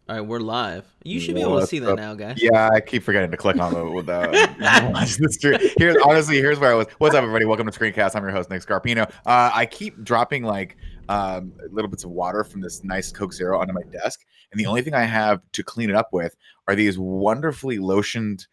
All right, we're live. You should be able to What's see that up? now, guys. Yeah, I keep forgetting to click on it with watch the stream. Here's where I was. What's up, everybody? Welcome to Screencast. I'm your host, Nick Scarpino. I keep dropping like little bits of water from this nice Coke Zero onto my desk, and the only thing I have to clean it up with are these wonderfully lotioned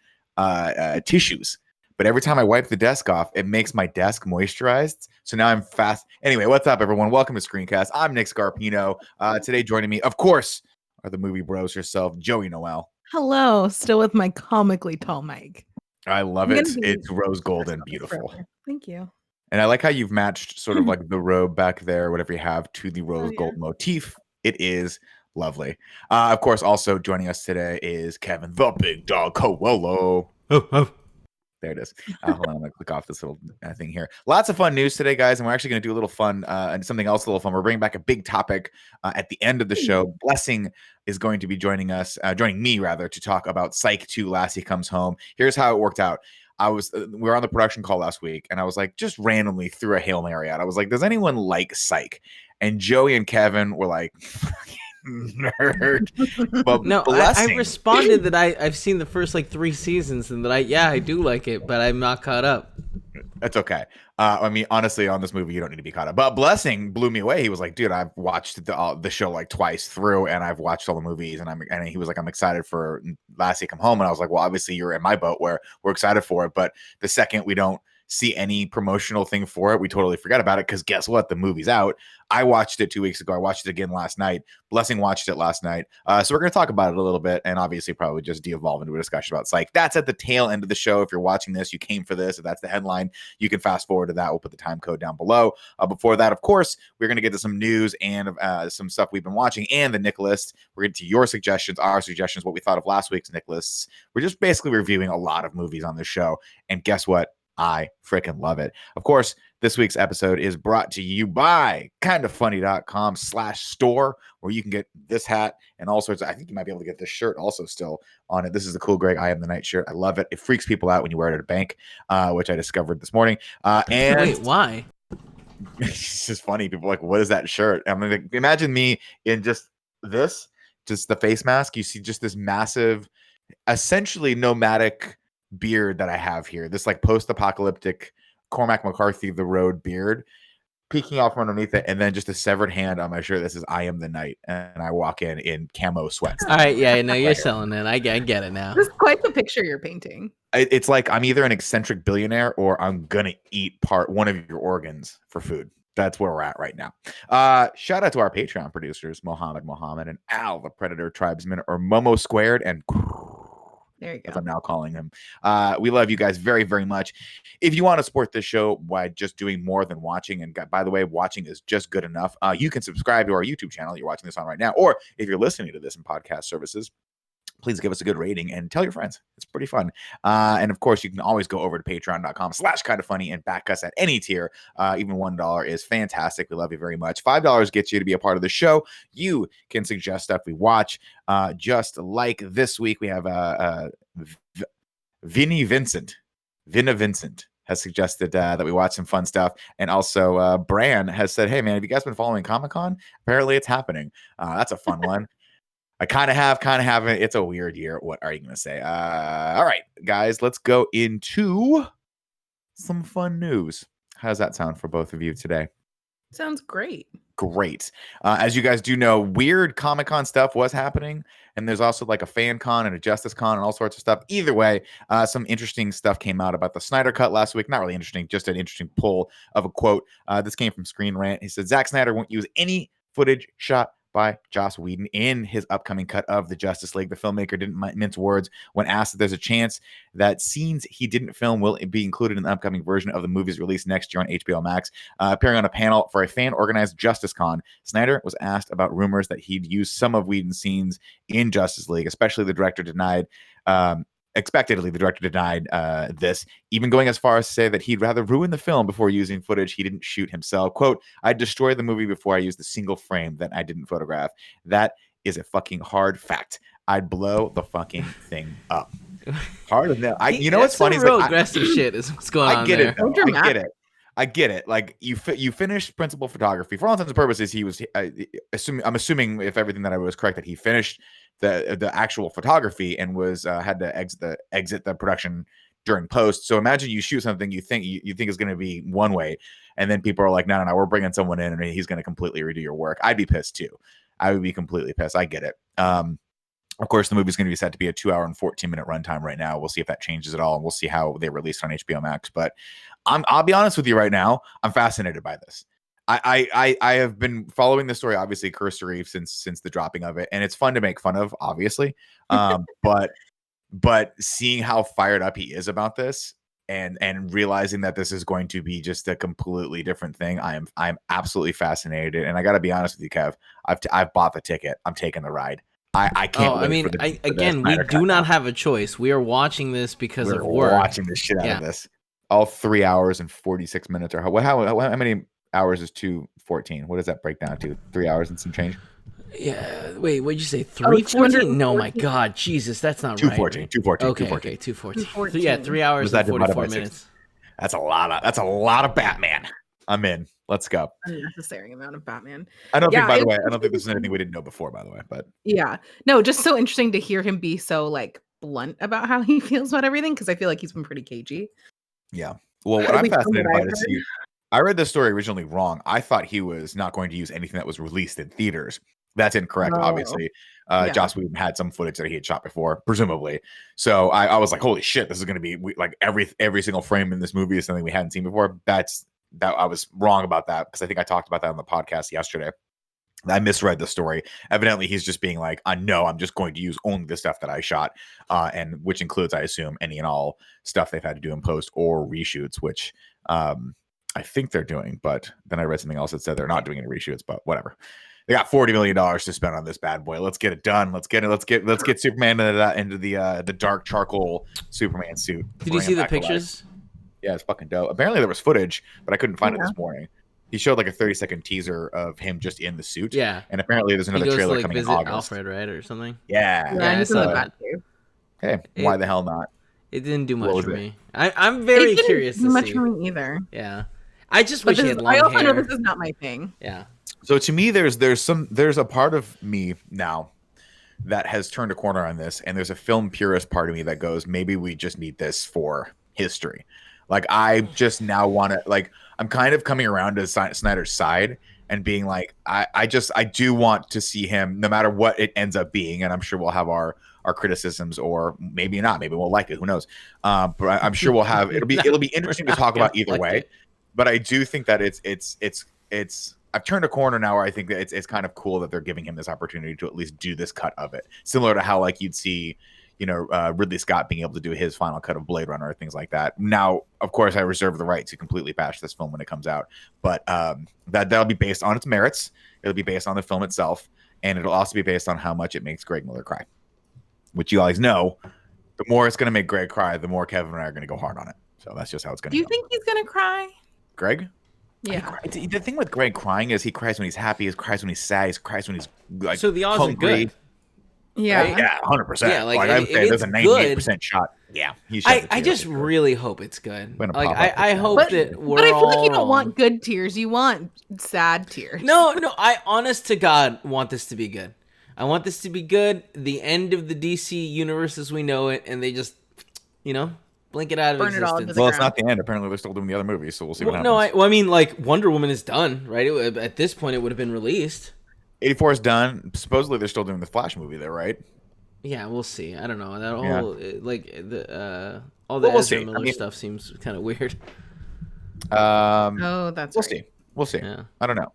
tissues. But every time I wipe the desk off, it makes my desk moisturized. So now I'm fast. Anyway, what's up, everyone? Welcome to Screencast. I'm Nick Scarpino. Today joining me, of course, are the movie bros herself, Joey Noel. Hello, still with my comically tall mic. I love it. It's rose gold and beautiful. Thank you. And I like how you've matched sort of like the robe back there, whatever you have, to the rose gold motif. It is lovely. Of course, also joining us today is Kevin the Big Dog Coelho. There it is. Hold on, I'm going to click off this little thing here. Lots of fun news today, guys, and we're actually going to do a little fun and something else a little fun. We're bringing back a big topic at the end of the show. Blessing is going to be joining me rather, to talk about Psych 2, Lassie Comes Home. Here's how it worked out. We were on the production call last week, and I was like, just randomly threw a Hail Mary out. I was like, does anyone like Psych? And Joey and Kevin were like, nerd. But no, I responded that I've seen the first like 3 seasons and that I do like it, but I'm not caught up. That's okay. I mean, honestly, on this movie, you don't need to be caught up. But Blessing blew me away. He was like, dude, I've watched the show like twice through, and I've watched all the movies, and he was like, I'm excited for Lassie Come Home. And I was like, well, obviously you're in my boat where we're excited for it. But the second we don't see any promotional thing for it, we totally forget about it, because guess what? The movie's out. I watched it 2 weeks ago. I watched it again last night. Blessing watched it last night. So we're going to talk about it a little bit, and obviously probably just de-evolve into a discussion about Psych. That's at the tail end of the show. If you're watching this, you came for this. If that's the headline, you can fast forward to that. We'll put the time code down below. Before that, of course, we're going to get to some news and some stuff we've been watching and the Nick list. We're getting to your suggestions, our suggestions, what we thought of last week's Nick lists. We're just basically reviewing a lot of movies on this show, and guess what? I freaking love it. Of course, this week's episode is brought to you by kindafunny.com/store, where you can get this hat and all sorts of, I think you might be able to get this shirt also still on it. This is the cool Greg I Am the Night shirt. I love it. It freaks people out when you wear it at a bank, which I discovered this morning. And wait, why? It's just funny. People are like, what is that shirt? I mean, like, imagine me in just the face mask. You see just this massive, essentially nomadic beard that I have here, this like post-apocalyptic Cormac McCarthy the Road beard peeking out from underneath it, and then just a severed hand on my shirt that says I Am the Night, and I walk in camo sweats. All right, yeah, no, you're selling it. I get it now. This is quite the picture you're painting. It's like I'm either an eccentric billionaire or I'm gonna eat one of your organs for food. That's where we're at right now. Shout out to our Patreon producers, Mohammed and Al the Predator Tribesman, or Momo Squared, and there you go. As I'm now calling him. We love you guys very, very much. If you want to support this show by just doing more than watching, and by the way, watching is just good enough, you can subscribe to our YouTube channel you're watching this on right now, or if you're listening to this in podcast services, please give us a good rating and tell your friends. It's pretty fun. And of course, you can always go over to patreon.com/kindafunny and back us at any tier. Even $1 is fantastic. We love you very much. $5 gets you to be a part of the show. You can suggest stuff we watch. Just like this week, we have Vinny Vincent has suggested that we watch some fun stuff. And also Bran has said, hey, man, have you guys been following Comic-Con? Apparently it's happening. That's a fun one. I kind of haven't. It's a weird year. What are you going to say? All right, guys, let's go into some fun news. How's that sound for both of you today? Sounds great. Great. As you guys do know, weird Comic-Con stuff was happening, and there's also like a fan con and a Justice Con and all sorts of stuff. Either way, some interesting stuff came out about the Snyder Cut last week. Not really interesting, just an interesting pull of a quote. This came from Screen Rant. He said, Zack Snyder won't use any footage shot by Joss Wheaton in his upcoming cut of the Justice League. The filmmaker didn't mince words when asked if there's a chance that scenes he didn't film will be included in the upcoming version of the movie's release next year on HBO Max. Appearing on a panel for a fan-organized Justice Con, Snyder was asked about rumors that he'd use some of Whedon's scenes in Justice League, especially the director denied Expectedly, the director denied this, even going as far as to say that he'd rather ruin the film before using footage he didn't shoot himself. Quote, I'd destroy the movie before I used a single frame that I didn't photograph. That is a fucking hard fact. I'd blow the fucking thing up. Hard enough. You know what's funny? Real aggressive shit is what's going on there. I get it. I get it. Like you finished principal photography for all intents and purposes. He was I'm assuming if everything that I was correct that he finished the actual photography and was had to exit the production during post. So imagine you shoot something you think is going to be one way, and then people are like, no, we're bringing someone in and he's going to completely redo your work. I'd be pissed too. I would be completely pissed. I get it. Of course, the movie's going to be set to be a 2 hour and 14-minute runtime right now. We'll see if that changes at all, and we'll see how they release on HBO Max. But I'll be honest with you right now. I'm fascinated by this. I have been following the story, obviously, cursory since the dropping of it, and it's fun to make fun of, obviously. But seeing how fired up he is about this, and realizing that this is going to be just a completely different thing, I'm absolutely fascinated. And I got to be honest with you, Kev. I've bought the ticket. I'm taking the ride. I can't. I mean, we do not have a choice. We are watching this because of work. Watching the shit out of this. All 3 hours and 46 minutes, or how many hours is 2:14? What does that break down to? 3 hours and some change. Yeah. Wait, what'd you say? 3:14? No, my God, Jesus, that's not right. 2:14. 2:14. Okay, 2:14. Yeah, 3 hours and 44 minutes. That's a lot of Batman. I'm in. Let's go. Unnecessary amount of Batman. I don't think, by the way, this is anything we didn't know before, by the way. But yeah, no, just so interesting to hear him be so like blunt about how he feels about everything, because I feel like he's been pretty cagey. Yeah. Well, what I'm fascinated by is I read this story originally wrong. I thought he was not going to use anything that was released in theaters. That's incorrect, obviously. Joss Wheaton had some footage that he had shot before, presumably. So I was like, holy shit, this is going to be like every single frame in this movie is something we hadn't seen before. That I was wrong about that, because I think I talked about that on the podcast yesterday. I misread the story. Evidently, he's just being like, I know I'm just going to use only the stuff that I shot, and which includes, I assume, any and all stuff they've had to do in post or reshoots, which I think they're doing. But then I read something else that said they're not doing any reshoots. But whatever. They got $40 million to spend on this bad boy. Let's get it done. Let's get Superman into the dark charcoal Superman suit. Did you see the pictures? Yeah, it's fucking dope. Apparently there was footage, but I couldn't find it this morning. He showed like a 30-second teaser of him just in the suit. Yeah. And apparently there's another trailer to, coming in visit August. Alfred, right? Or something. Yeah. He's in the back too. Hey, why the hell not? It didn't do much for me. I'm very curious to see. Much for me either. Yeah. I just wish he had long hair. I also know hair. this is not my thing. Yeah. So to me, there's a part of me now that has turned a corner on this, and there's a film purist part of me that goes, maybe we just need this for history. Like, I just now want to, like, I'm kind of coming around to Snyder's side and being like, I do want to see him, no matter what it ends up being, and I'm sure we'll have our criticisms, or maybe not, maybe we'll like it, who knows? But I'm sure we'll have, it'll be interesting to talk about either way. But I do think that it's I've turned a corner now where I think that it's kind of cool that they're giving him this opportunity to at least do this cut of it, similar to how like you'd see, Ridley Scott being able to do his final cut of Blade Runner or things like that. Now, of course, I reserve the right to completely bash this film when it comes out, but that'll be based on its merits. It'll be based on the film itself, and it'll also be based on how much it makes Greg Miller cry, which you guys know. The more it's going to make Greg cry, the more Kevin and I are going to go hard on it. So that's just how it's going to go. Do you think he's going to cry? Greg? Yeah. The thing with Greg crying is he cries when he's happy, he cries when he's sad, he cries when he's like so the odds hungry. are good. Yeah. Right? Yeah, 100%. Yeah, like I would say there's a 98% shot. Yeah. I just really hope it's good. Like I hope that we're But I feel like you wrong. don't want good tears. You want sad tears. No, I honest to God want this to be good. I want this to be good. The end of the DC universe as we know it, and they just, blink it out of Burn it all existence. into the Well, it's not the end. Apparently, they're still doing the other movies, so we'll see what happens. No, I mean, like, Wonder Woman is done, right? At this point, it would have been released. 84 is done. Supposedly, they're still doing the Flash movie there, right? Yeah, we'll see. I don't know. That whole all the Ezra Miller stuff seems kind of weird. Oh, that's right. We'll see. Yeah. I don't know.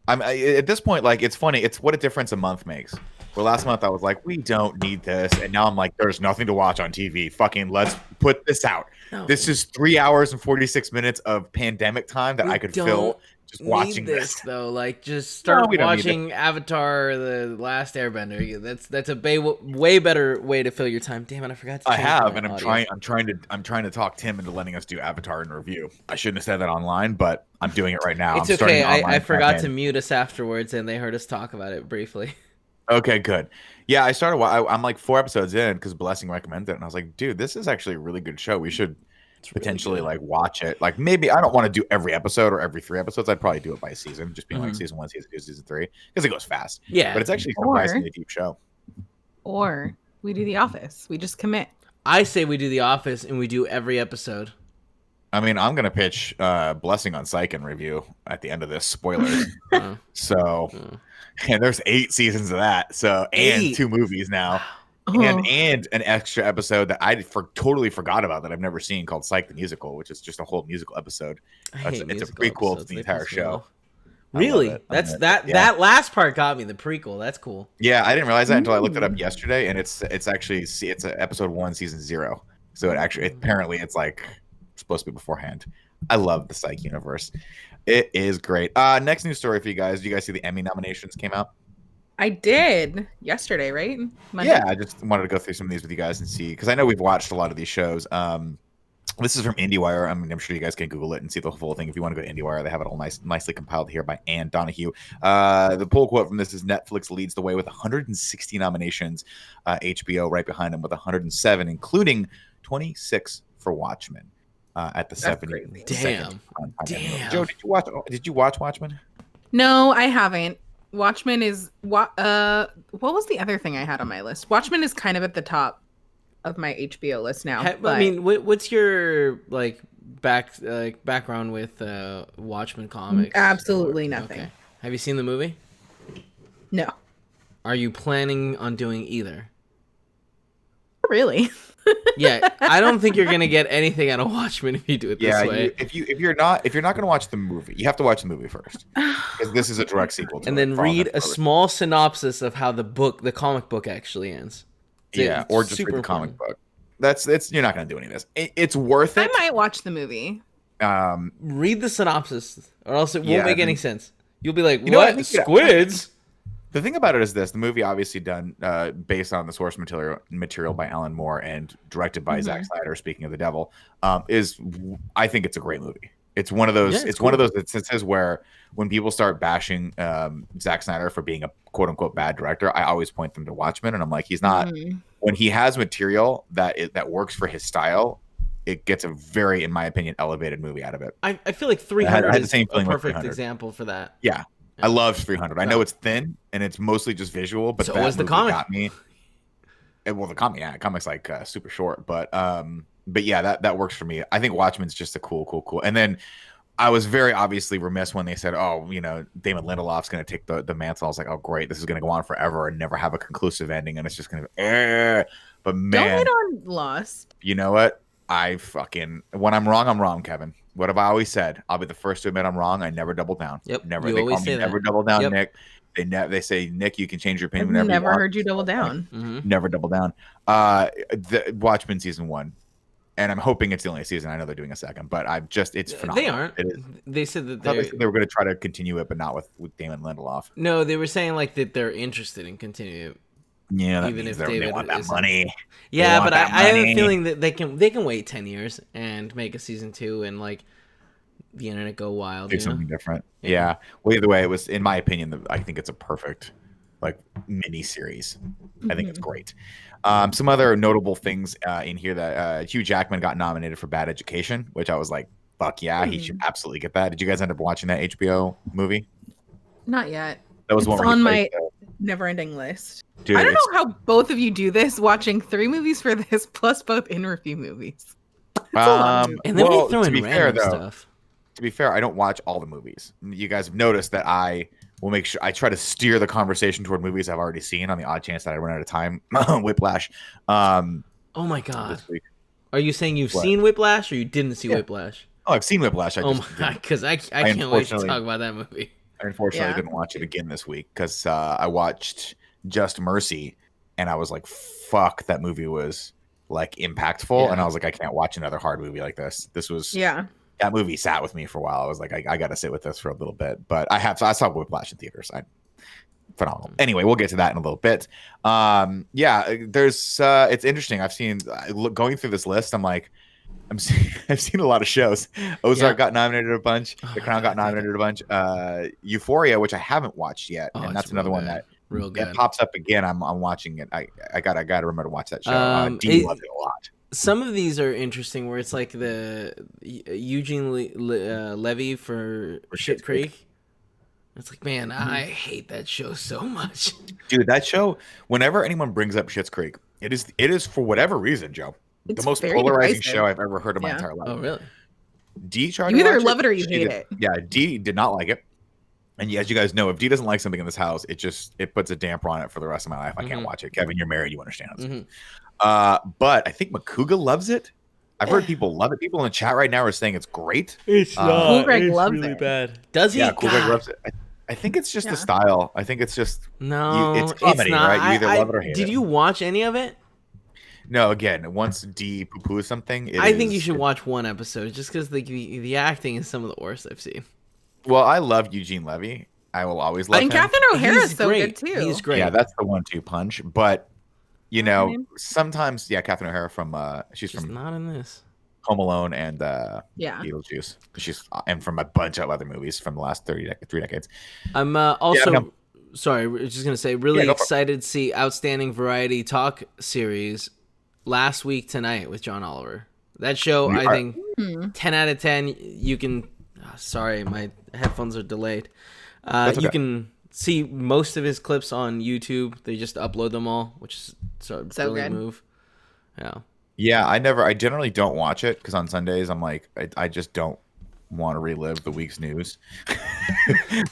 At this point, like, it's funny. It's what a difference a month makes. Well, last month I was like, we don't need this, and now I'm like, there's nothing to watch on TV. Fucking let's put this out. No. This is 3 hours and 46 minutes of pandemic time that I could fill just watching this. Though, like, just start watching Avatar: The Last Airbender. That's a way better way to fill your time. Damn it, I forgot to. I'm trying to talk Tim into letting us do Avatar in review. I shouldn't have said that online, but I'm doing it right now. It's okay. I forgot to mute us afterwards, and they heard us talk about it briefly. Okay, good. Yeah, I'm like 4 episodes in because Blessing recommended it, and I was like, dude, this is actually a really good show. We should potentially like watch it. Like maybe I don't want to do every episode or every 3 episodes. I'd probably do it by season, just being like season 1, season 2, season 3, because it goes fast. Yeah, but it's actually surprisingly a deep show. Or we do The Office. We just commit. I say we do The Office and we do every episode. I mean, I'm gonna pitch Blessing on Psych and review at the end of this. Spoilers. And there's 8 seasons of that. So and 2 movies now. And an extra episode that I totally forgot about that I've never seen called Psych the Musical, which is just a whole musical episode. It's a prequel to the entire show. Really? That last part got me, the prequel. That's cool. Yeah, I didn't realize that until I looked it up yesterday, and it's actually episode 1, season 0. So apparently it's like supposed to be beforehand. I love the Psych universe. It is great. Next news story for you guys. Do you guys see the Emmy nominations came out? I did yesterday, right? Monday? Yeah, I just wanted to go through some of these with you guys and see, because I know we've watched a lot of these shows. This is from IndieWire. I mean, I'm sure you guys can Google it and see the full thing. If you want to go to IndieWire, they have it all nicely compiled here by Ann Donahue. The pull quote from this is Netflix leads the way with 160 nominations. HBO right behind them with 107, including 26 for Watchmen at the 70. Damn. Joe, did you watch Watchmen? No, I haven't. Watchmen is what was the other thing I had on my list? Watchmen is kind of at the top of my HBO list now. I mean, what's your background with Watchmen comics? Absolutely nothing. Okay. Have you seen the movie? No. Are you planning on doing either? Really? Yeah, I don't think you're gonna get anything out of Watchmen if you do it this way. If you're not gonna watch the movie, you have to watch the movie first, because this is a direct sequel to and then read a small synopsis of how the comic book actually ends. Or just read the comic book. You're not gonna do any of this. It's worth it. I might watch the movie. Read the synopsis, or else it won't make any sense. You'll be like, what? Squids? The thing about it is this: the movie, obviously done based on the source material by Alan Moore and directed by Zack Snyder. Speaking of the devil, I think it's a great movie. It's one of those. It's one of those instances where when people start bashing Zack Snyder for being a quote unquote bad director, I always point them to Watchmen, and I'm like, he's not. When he has material that works for his style, it gets a very, in my opinion, elevated movie out of it. I feel like 300 is a perfect example for that. Yeah. I love 300. I know it's thin and it's mostly just visual, but so that was the comic. Got me. The comic's like super short, but yeah, that works for me. I think Watchmen's just a cool. And then I was very obviously remiss when they said, "Oh, Damon Lindelof's going to take the mantle." I was like, "Oh, great, this is going to go on forever and never have a conclusive ending, and it's just going to." But man, don't hit on Lost. You know what? When I'm wrong, Kevin. What have I always said? I'll be the first to admit I'm wrong. I never double down. Yep. Never. They call me never double down, Nick. They say, Nick, you can change your opinion whenever you want. Never heard you double down. Never double down. The Watchmen season 1, and I'm hoping it's the only season. I know they're doing a second, but it's phenomenal. They aren't. It is. They said that they were going to try to continue it, but not with Damon Lindelof. No, they were saying like that they're interested in continuing it. Yeah, even if they want that money. Yeah, but I have a feeling that they can wait 10 years and make a season 2 and like the internet go wild. Do something different. Yeah. Well, either way, it was, in my opinion, I think it's a perfect like mini series. I think it's great. Some other notable things in here that Hugh Jackman got nominated for Bad Education, which I was like, fuck yeah, he should absolutely get that. Did you guys end up watching that HBO movie? Not yet. That was one on my never-ending list. Dude, I don't know how both of you do this, watching 3 movies for this plus both in-review movies. And then they throw in random stuff. To be fair, I don't watch all the movies. You guys have noticed that I will make sure I try to steer the conversation toward movies I've already seen on the odd chance that I run out of time. Whiplash. Oh my god! Are you saying you've seen Whiplash or you didn't see Whiplash? Oh, I've seen Whiplash. Because I can't wait to talk about that movie. I unfortunately didn't watch it again this week because I watched Just Mercy and I was like, fuck, that movie was like impactful. And I was like, I can't watch another hard movie like this. This was that movie sat with me for a while. I was like, I got to sit with this for a little bit. But I saw Whiplash in theaters. Phenomenal. Anyway, we'll get to that in a little bit. There's it's interesting. I've seen going through this list. I'm like, I've seen a lot of shows. Ozark got nominated a bunch. The Crown got nominated a bunch. Euphoria, which I haven't watched yet, and that's another one that real good. It pops up again. I'm watching it. I gotta remember to watch that show. Dee loved it a lot. some of these are interesting where it's like the Eugene Levy for Shit Creek. It's like, man, I hate that show so much. Dude, that show, whenever anyone brings up Schitt's Creek, it is for whatever reason, Joe, It's the most very polarizing divisive. show I've ever heard in my Yeah. entire life. Oh, really? D tried You to either watch love it or you She hate did- it. Yeah, D did not like it. And as you guys know, if D doesn't like something in this house, it puts a damper on it for the rest of my life. I can't watch it. Kevin, you're married, you understand. But I think Makuga loves it. I've heard people love it. People in the chat right now are saying it's great. It's Cool Greg loves it. bad. Does he? Yeah, Cool Greg God. loves it. I think it's just Yeah. the style. I think it's just No, it's comedy, not. right? You either love it or hate Did it. you watch any of it? No, again, once D poo-poos something, I think you should watch one episode just because the acting is some of the worst I've seen. Well, I love Eugene Levy. I will always love And him. Catherine O'Hara is so great. good too. He's great. Yeah, that's the 1-2 punch. But you What's her know, name? sometimes Catherine O'Hara from she's Just from not in this. Home Alone and Yeah. Beetlejuice. She's and from a bunch of other movies from the last 3 decades. I'm also no. sorry. We're just gonna say really go for it. excited to see Outstanding Variety Talk series last week tonight with John Oliver. That show, We I are- think, 10 out of 10. You can. Sorry, my headphones are delayed. That's okay. You can see most of his clips on YouTube. They just upload them all, which is a So brilliant good. move. Yeah. Yeah, I generally don't watch it because on Sundays I'm like I just don't want to relive the week's news.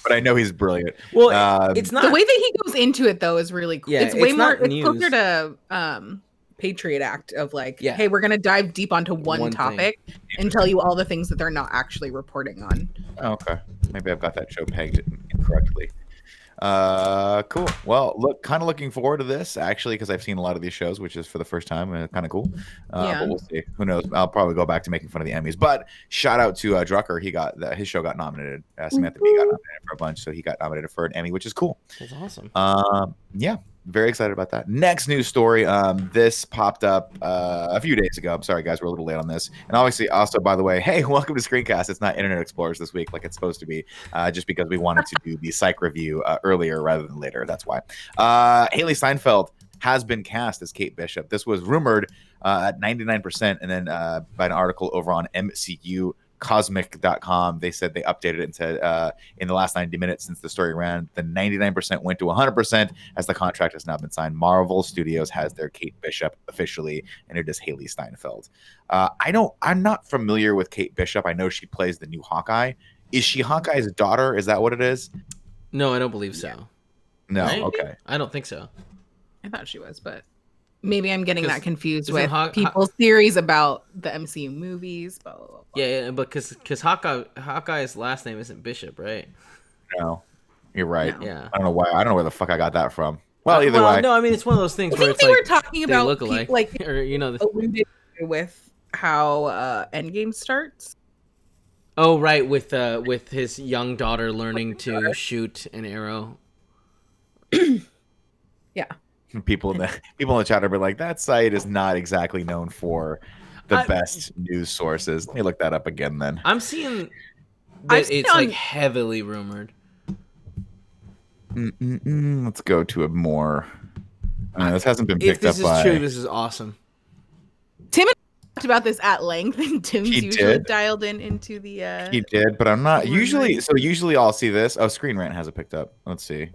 But I know he's brilliant. Well, it's not The way that he goes into it though is really cool. Yeah, it's way it's more not it's news. closer to Patriot Act of like, Yeah. hey, we're gonna dive deep onto one One topic and tell you all the things that they're not actually reporting on. Oh, okay. Maybe I've got that show pegged incorrectly. Cool. Well, kind of looking forward to this actually because I've seen a lot of these shows, which is for the first time and kind of cool. Yeah. But we'll see. Who knows? I'll probably go back to making fun of the Emmys. But shout out to Drucker. His show got nominated. Samantha Bee got nominated for a bunch, so he got nominated for an Emmy, which is cool. That's awesome. Yeah, very excited about that. Next news story. This popped up a few days ago. I'm sorry, guys, we're a little late on this. And obviously, also, by the way, hey, welcome to Screencast. It's not Internet Explorers this week like it's supposed to be, just because we wanted to do the Psych review earlier rather than later. That's why. Haliee Steinfeld has been cast as Kate Bishop. This was rumored at 99%, and then by an article over on MCU Cosmic.com, they said they updated it and said in the last 90 minutes since the story ran, the 99% went to 100% as the contract has now been signed. Marvel Studios has their Kate Bishop officially, and it is Haliee Steinfeld. I'm not familiar with Kate Bishop. I know she plays the new Hawkeye. Is she Hawkeye's daughter? Is that what it is? No, I don't believe so. No. Right? Okay. I don't think so. I thought she was, but maybe I'm getting that confused isn't with people's theories about the MCU movies. Blah, blah, blah. Yeah, but because Hawkeye's last name isn't Bishop, right? No. You're right. No. Yeah. I don't know why. I don't know where the fuck I got that from. Well, either way. No, I mean it's one of those things I where think it's they like were talking they about look alike, like or alluded to with how Endgame starts. Oh, right, with his young daughter learning to shoot an arrow. Yeah. People in the chat are like, that site is not exactly known for the best news sources. Let me look that up again then. I'm seeing I've that seen it's on- like heavily rumored. Let's go to a more. This hasn't been If picked up this is by. true, this is awesome. Tim talked about this at length, and Tim's He usually did. dialed into the. He did, but I'm not Rumor. usually I'll see this. Oh, Screen Rant has it picked up. Let's see.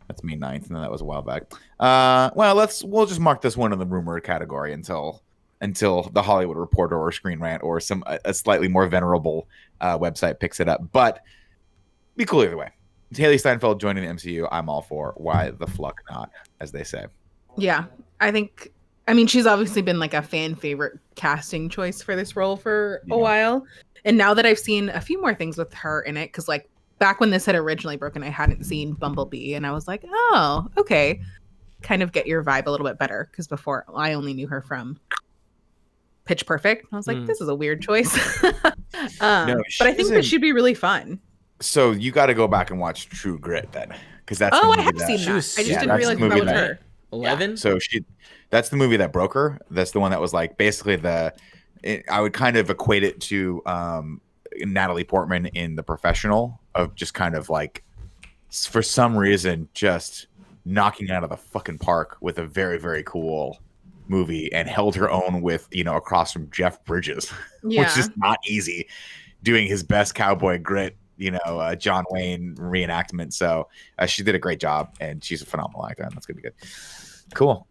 That's May 9th, and that was a while back. Well, we'll just mark this one in the rumor category until the Hollywood Reporter or Screen Rant or a slightly more venerable website picks it up. But be cool either way. Haliee Steinfeld joining the MCU, I'm all for. Why the fuck not, as they say. Yeah, I think. I mean, she's obviously been like a fan favorite casting choice for this role for a while, and now that I've seen a few more things with her in it, because like back when this had originally broken, I hadn't seen Bumblebee, and I was like, oh, okay, kind of get your vibe a little bit better, because before I only knew her from Pitch Perfect. I was like, this is a weird choice. But I think that she'd be really fun. So you got to go back and watch True Grit then, because that's the Oh, I movie have that- seen that. I was- just yeah, didn't that's realize the that movie was that- her. 11. So that's the movie that broke her. That's the one that was like basically I would kind of equate it to Natalie Portman in The Professional, of just kind of like for some reason just knocking out of the fucking park with a very, very cool movie and held her own with, across from Jeff Bridges, which Yeah. is not easy, doing his best cowboy grit, John Wayne reenactment. So she did a great job, and she's a phenomenal actor, and that's gonna be good. Cool.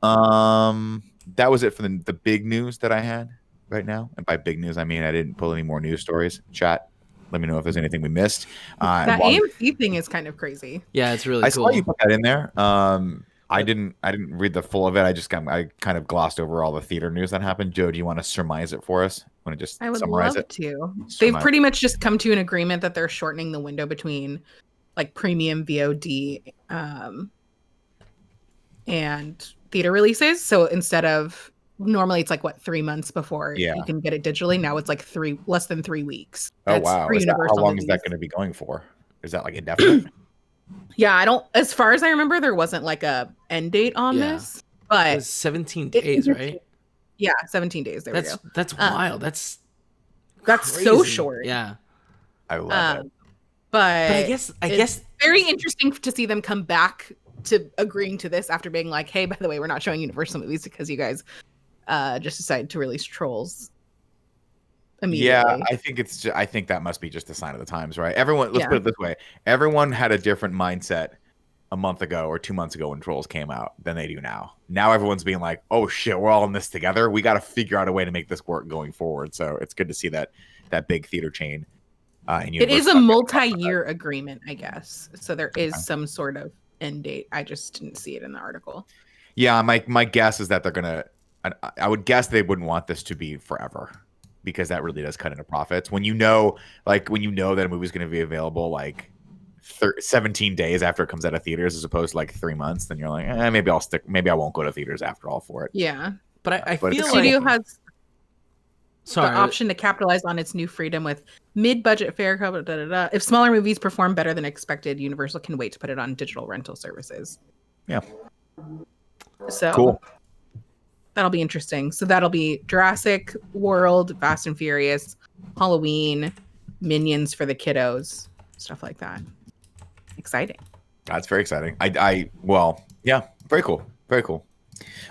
That was it for the big news that I had right now. And by big news, I mean I didn't pull any more news stories. Chat, let me know if there's anything we missed. That AMC thing is kind of crazy. Yeah, it's really I cool. saw you put that in there. I didn't read the full of it. I kind of glossed over all the theater news that happened. Joe, do you want to surmise it for us? Want to just summarize it? They've pretty much just come to an agreement that they're shortening the window between like premium VOD and theater releases. So instead of normally it's like 3 months before you can get it digitally. Now it's like less than 3 weeks. Oh wow! How long is that going to be going for? Is that like indefinite? Yeah, as far as I remember, there wasn't like a end date on this, but it was 17 days, right? Yeah, 17 days. There we go. That's wild. That's crazy. So short. Yeah, I love it. But I guess very interesting to see them come back to agreeing to this after being like, hey, by the way, we're not showing Universal movies because you guys just decided to release Trolls immediately. Yeah, I think that must be just a sign of the times, right? Let's put it this way. Everyone had a different mindset a month ago or 2 months ago when Trolls came out than they do now. Now everyone's being like, oh shit, we're all in this together. We got to figure out a way to make this work going forward. So it's good to see that big theater chain. It is a multi-year agreement, I guess. So there is some sort of end date. I just didn't see it in the article. Yeah, my guess is that they're gonna. I would guess they wouldn't want this to be forever, because that really does cut into profits. When you know that a movie's going to be available like 17 days after it comes out of theaters, as opposed to like 3 months, then you're like, maybe I'll stick. Maybe I won't go to theaters after all for it. Yeah, but I feel the like studio has the option to capitalize on its new freedom with mid-budget fare. If smaller movies perform better than expected, Universal can wait to put it on digital rental services. Yeah. So cool. That'll be interesting. So that'll be Jurassic World, Fast and Furious, Halloween, Minions for the kiddos, stuff like that. Exciting. That's very exciting. Yeah, very cool. Very cool.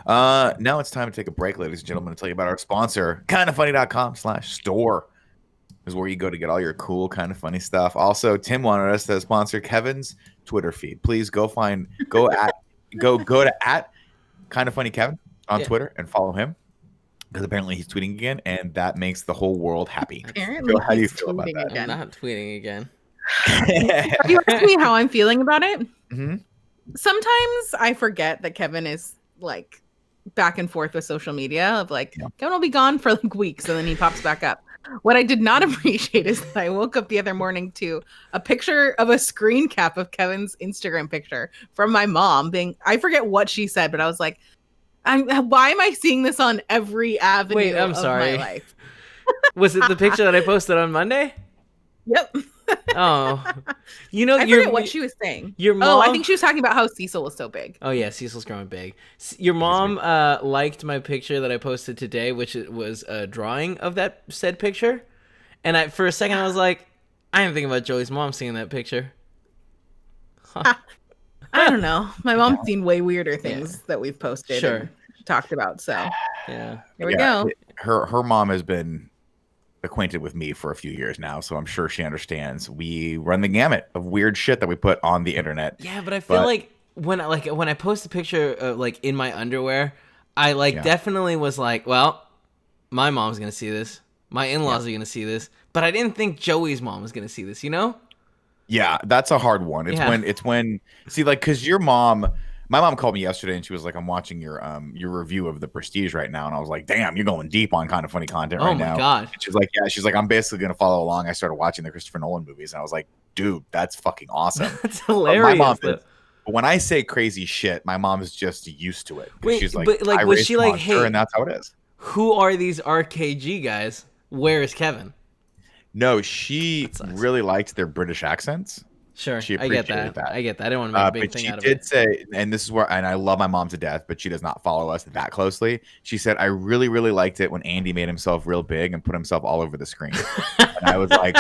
Now it's time to take a break, ladies and gentlemen, to tell you about our sponsor, kindafunny.com/store is where you go to get all your cool, kind of funny stuff. Also, Tim wanted us to sponsor Kevin's Twitter feed. Please go to @KindaFunnyKevin on Twitter and follow him, because apparently he's tweeting again, and that makes the whole world happy. Apparently, how do you feel about that? I'm not tweeting again. Are you asking me how I'm feeling about it? Mm-hmm. Sometimes I forget that Kevin is like back and forth with social media of like, Kevin will be gone for like weeks and then he pops back up. What I did not appreciate is that I woke up the other morning to a picture of a screen cap of Kevin's Instagram picture from my mom I forget what she said, but I was like, why am I seeing this on every avenue of my life? Was it the picture that I posted on Monday? Yep. Oh, I forget what she was saying. Your mom. I think she was talking about how Cecil was so big. Oh yeah, Cecil's growing big. Your mom liked my picture that I posted today, which was a drawing of that said picture. And for a second, I was like, I didn't think about Joey's mom seeing that picture. Huh. I don't know. My mom's seen way weirder things that we've posted and talked about. So yeah, here we go. Her mom has been acquainted with me for a few years now, so I'm sure she understands. We run the gamut of weird shit that we put on the internet. Yeah, but I feel like when I post a picture of like in my underwear, I definitely was like, well, my mom's gonna see this, my in-laws are gonna see this, but I didn't think Joey's mom was gonna see this, you know? Yeah, that's a hard one. It's when see, like, because my mom called me yesterday and she was like, I'm watching your review of The Prestige right now. And I was like, damn, you're going deep on kind of funny content right now. Oh my God. And she's like, yeah, I'm basically going to follow along. I started watching the Christopher Nolan movies and I was like, dude, that's fucking awesome. That's hilarious. But when I say crazy shit, my mom is just used to it. Wait, she's like, but like, was she like, hey, and that's how it is. Who are these RKG guys? Where is Kevin? No, she really liked their British accents. Sure, she I get that. I get that. I don't want to make a big thing out of it. But she did say, and this is where, and I love my mom to death, but she does not follow us that closely. She said, I really, really liked it when Andy made himself real big and put himself all over the screen. And I was like,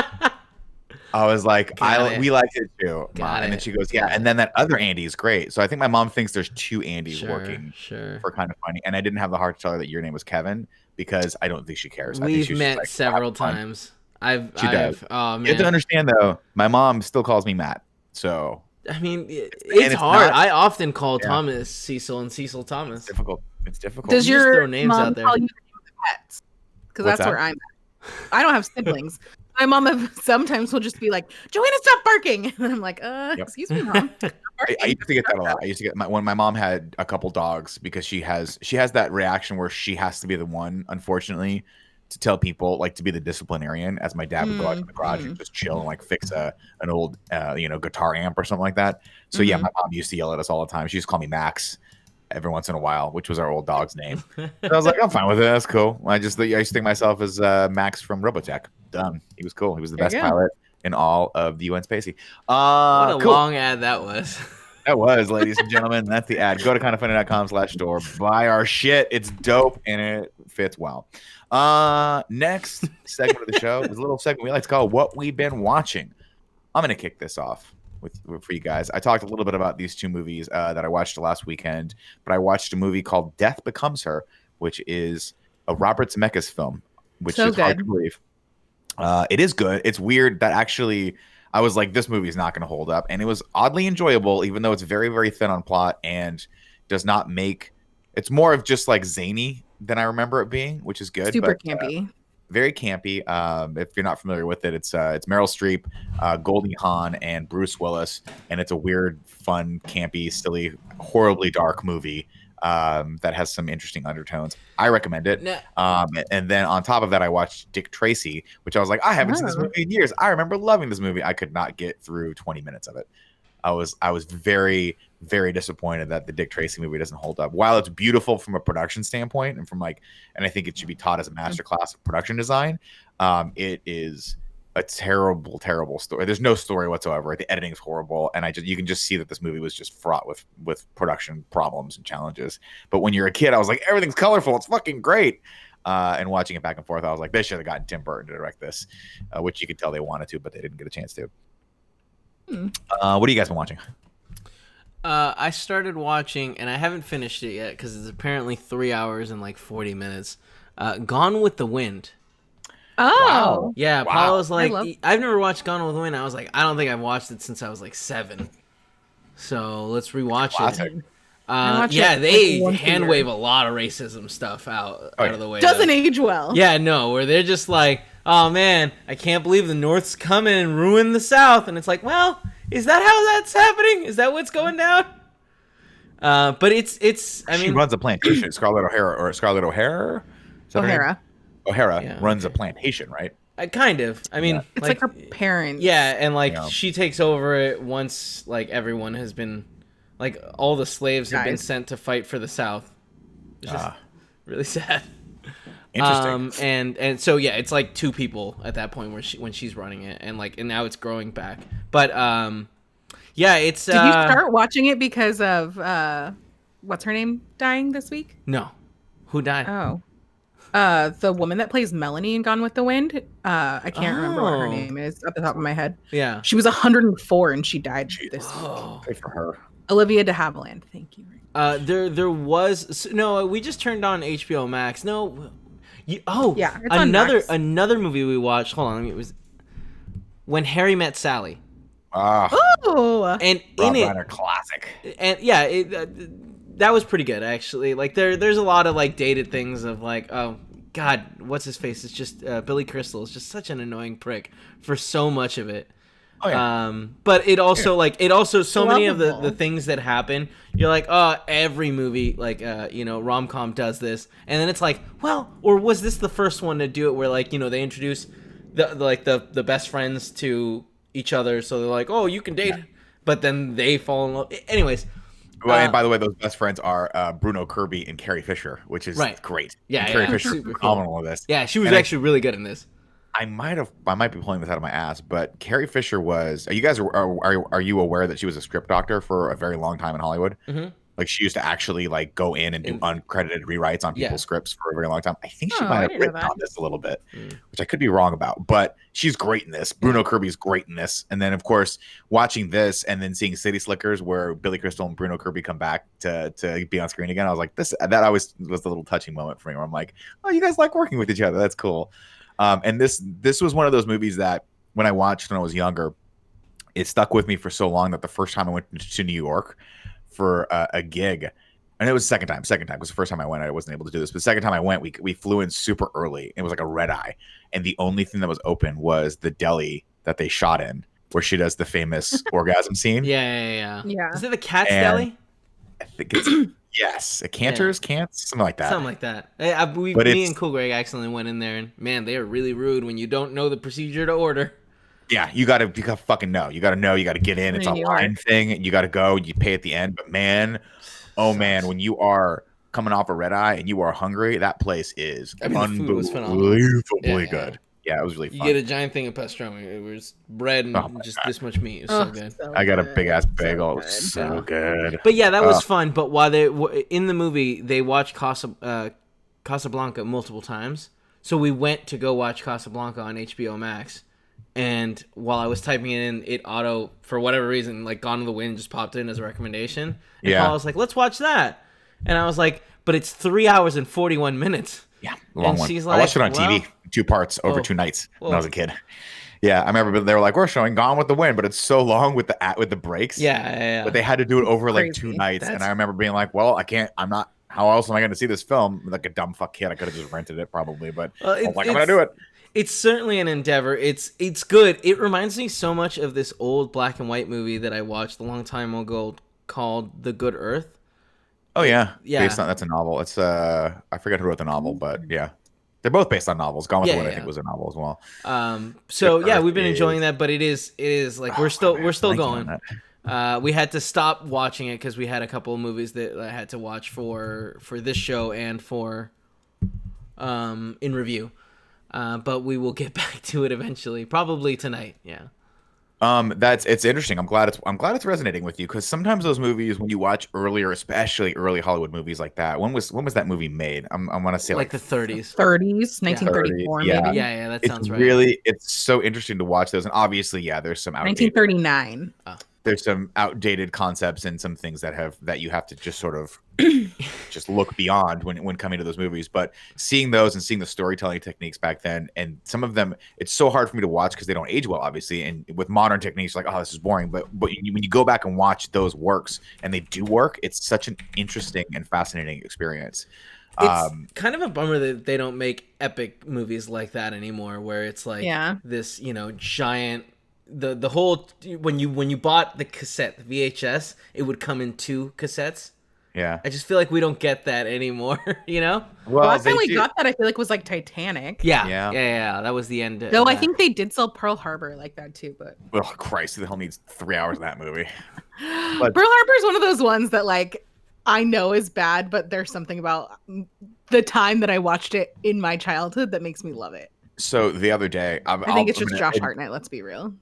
I was like, we liked it too, Mom. And then she goes, yeah. And then that other Andy is great. So I think my mom thinks there's two Andys working for Kind of Funny. And I didn't have the heart to tell her that your name was Kevin because I don't think she cares. We've met like, several times. She does. Oh man, you have to understand though. My mom still calls me Matt. So I mean, it's hard. I often call Thomas Cecil and Cecil Thomas. It's difficult. Does your mom call you pets? Because that's where I'm at. I don't have siblings. My mom sometimes will just be like, Joanna, stop barking. And I'm like, excuse me, Mom. I used to get that a lot. I used to get when my mom had a couple dogs because she has that reaction where she has to be the one, unfortunately, to tell people, like, to be the disciplinarian, as my dad would go out to the garage and just chill and like fix an old guitar amp or something like that. So yeah, my mom used to yell at us all the time. She used to call me Max every once in a while, which was our old dog's name. So I was like, I'm fine with it. That's cool. I used to think myself as Max from Robotech. Done. He was cool. He was the best pilot in all of the UN Spacey. What a long ad that was. That was, ladies and gentlemen. That's the ad. Go to kindoffunny.com/store. Buy our shit. It's dope and it fits well. Next segment of the show is a little segment we like to call What We've Been Watching. I'm going to kick this off for you guys. I talked a little bit about these two movies that I watched last weekend, but I watched a movie called Death Becomes Her, which is a Robert Zemeckis film, which is hard to believe. It is good. It's weird that actually I was like, this movie is not going to hold up. And it was oddly enjoyable, even though it's very, very thin on plot and does not make – it's more of just like zany than I remember it being, which is good. Super campy. Very campy. If you're not familiar with it, it's Meryl Streep, Goldie Hawn, and Bruce Willis. And it's a weird, fun, campy, silly, horribly dark movie that has some interesting undertones. I recommend it. And then on top of that, I watched Dick Tracy, which I was like, I haven't seen this movie in years. I remember loving this movie. I could not get through 20 minutes of it. I was very, very disappointed that the Dick Tracy movie doesn't hold up. While it's beautiful from a production standpoint and and I think it should be taught as a masterclass of production design, it is a terrible, terrible story. There's no story whatsoever. The editing is horrible, and you can just see that this movie was just fraught with production problems and challenges. But when you're a kid, I was like, everything's colorful. It's fucking great. And watching it back and forth, I was like, they should have gotten Tim Burton to direct this, which you could tell they wanted to, but they didn't get a chance to. What have you guys been watching? I started watching, and I haven't finished it yet because it's apparently 3 hours and like 40 minutes. Gone with the Wind. Oh, wow. Yeah. Wow. Paul was like, I've never watched Gone with the Wind. I was like, I don't think I've watched it since I was like 7. So let's rewatch it. Yeah, they hand wave a lot of racism stuff out of the way. Doesn't age well. Yeah, no, where they're just like, oh man, I can't believe the North's coming and ruin the South. And it's like, well, is that how that's happening? Is that what's going down? But it's I mean, she runs a plantation. Scarlett O'Hara runs a plantation, right? Kind of. I mean, it's like her parents. Yeah, and she takes over it once like everyone has been, like all the slaves have been sent to fight for the South. It's just really sad. Interesting. And so yeah, it's like 2 people at that point when she's running it, and now it's growing back. But yeah, it's. Did you start watching it because of what's her name dying this week? No, who died? Oh, the woman that plays Melanie in Gone with the Wind. I can't remember what her name is at the top of my head. Yeah, she was 104 and she died this week. Good for her. Olivia de Havilland. Thank you. There was no. We just turned on HBO Max. No. Yeah, it's another movie we watched. Hold on, it was When Harry Met Sally. Oh, and Rob in Reiner it, classic. And yeah, that was pretty good actually. Like there's a lot of like dated things of like, oh God, what's his face? It's just Billy Crystal is just such an annoying prick for so much of it. Oh, yeah. But it also so many of the things that happen, you're like, oh, every movie rom-com does this, and then it's like, well, or was this the first one to do it where they introduce the best friends to each other, so they're like, oh, you can date, but then they fall in love. Anyways. Well, and by the way, those best friends are Bruno Kirby and Carrie Fisher, which is great. Yeah, Carrie Fisher is phenomenal in this. Yeah, she was actually really good in this. I might be pulling this out of my ass, but Carrie Fisher was. Are you guys are you aware that she was a script doctor for a very long time in Hollywood? Mm-hmm. Like she used to actually like go in and do uncredited rewrites on people's scripts for a very long time. I think she might have written on this a little bit, which I could be wrong about, but she's great in this. Bruno Kirby's great in this. And then of course, watching this and then seeing City Slickers where Billy Crystal and Bruno Kirby come back to be on screen again. I was like, that always was a little touching moment for me where I'm like, oh, you guys like working with each other. That's cool. And this was one of those movies that when I watched when I was younger, it stuck with me for so long that the first time I went to New York for a gig, and it was the second time because the first time I went I wasn't able to do this, but the second time I went we flew in super early. It was like a red eye, and the only thing that was open was the deli that they shot in where she does the famous orgasm scene. Yeah. Is it the Cat's Deli? I think it's yes, a Cantor's, Cants, something like that. Me and Cool Greg accidentally went in there, and man, they are really rude when you don't know the procedure to order. Yeah, you gotta fucking know. You gotta get in. It's a line thing. You gotta go. You pay at the end. But man, when you are coming off a red eye and you are hungry, that place is unbelievably good. Yeah, it was really fun. You get a giant thing of pastrami. It was bread and just this much meat. It was so good. I got a big ass bagel. It was so good. But yeah, that was fun. But while they in the movie, they watched Casablanca multiple times. So we went to go watch Casablanca on HBO Max. And while I was typing it in, it auto, for whatever reason, like Gone with the Wind just popped in as a recommendation. And Paul was like, let's watch that. And I was like, but it's 3 hours and 41 minutes. Yeah, long one. She's like, I watched it on TV, 2 parts over 2 nights when I was a kid. Yeah, I remember they were like, we're showing Gone with the Wind, but it's so long with the breaks. Yeah. But they had to do it over like 2 nights. And I remember being like, well, how else am I going to see this film? Like a dumb fuck kid, I could have just rented it probably, but I'm going to do it. It's certainly an endeavor. It's good. It reminds me so much of this old black and white movie that I watched a long time ago called The Good Earth. Oh yeah. That's a novel. It's I forget who wrote the novel, but yeah. They're both based on novels. Gone with the Wind, I think, was a novel as well. So yeah, we've been enjoying that, but it is like we're still going. We had to stop watching it because we had a couple of movies that I had to watch for this show and for in review. But we will get back to it eventually, probably tonight. Yeah. It's interesting. I'm glad it's resonating with you because sometimes those movies when you watch earlier, especially early Hollywood movies like that. When was that movie made? I want to say like the 30s. 1934 maybe. Yeah, that sounds right. It's so interesting to watch those, and obviously, there's some outdated, 1939. There's some outdated concepts and some things that you have to just sort of just look beyond when coming to those movies. But seeing those and seeing the storytelling techniques back then, and some of them, it's so hard for me to watch because they don't age well, obviously. And with modern techniques, like, oh, this is boring. But when you go back and watch those works and they do work, it's such an interesting and fascinating experience. It's kind of a bummer that they don't make epic movies like that anymore, where it's like this, giant. The whole when you bought the cassette, the VHS, it would come in 2 cassettes. Yeah, I just feel like we don't get that anymore. Well, last time we got that, I feel like was like Titanic. Yeah. That was the end. Though I think they did sell Pearl Harbor like that too, but oh Christ, who the hell needs 3 hours of that movie? But Pearl Harbor is one of those ones that like I know is bad, but there's something about the time that I watched it in my childhood that makes me love it. So the other day, I think it's just Josh Hartnett. Let's be real.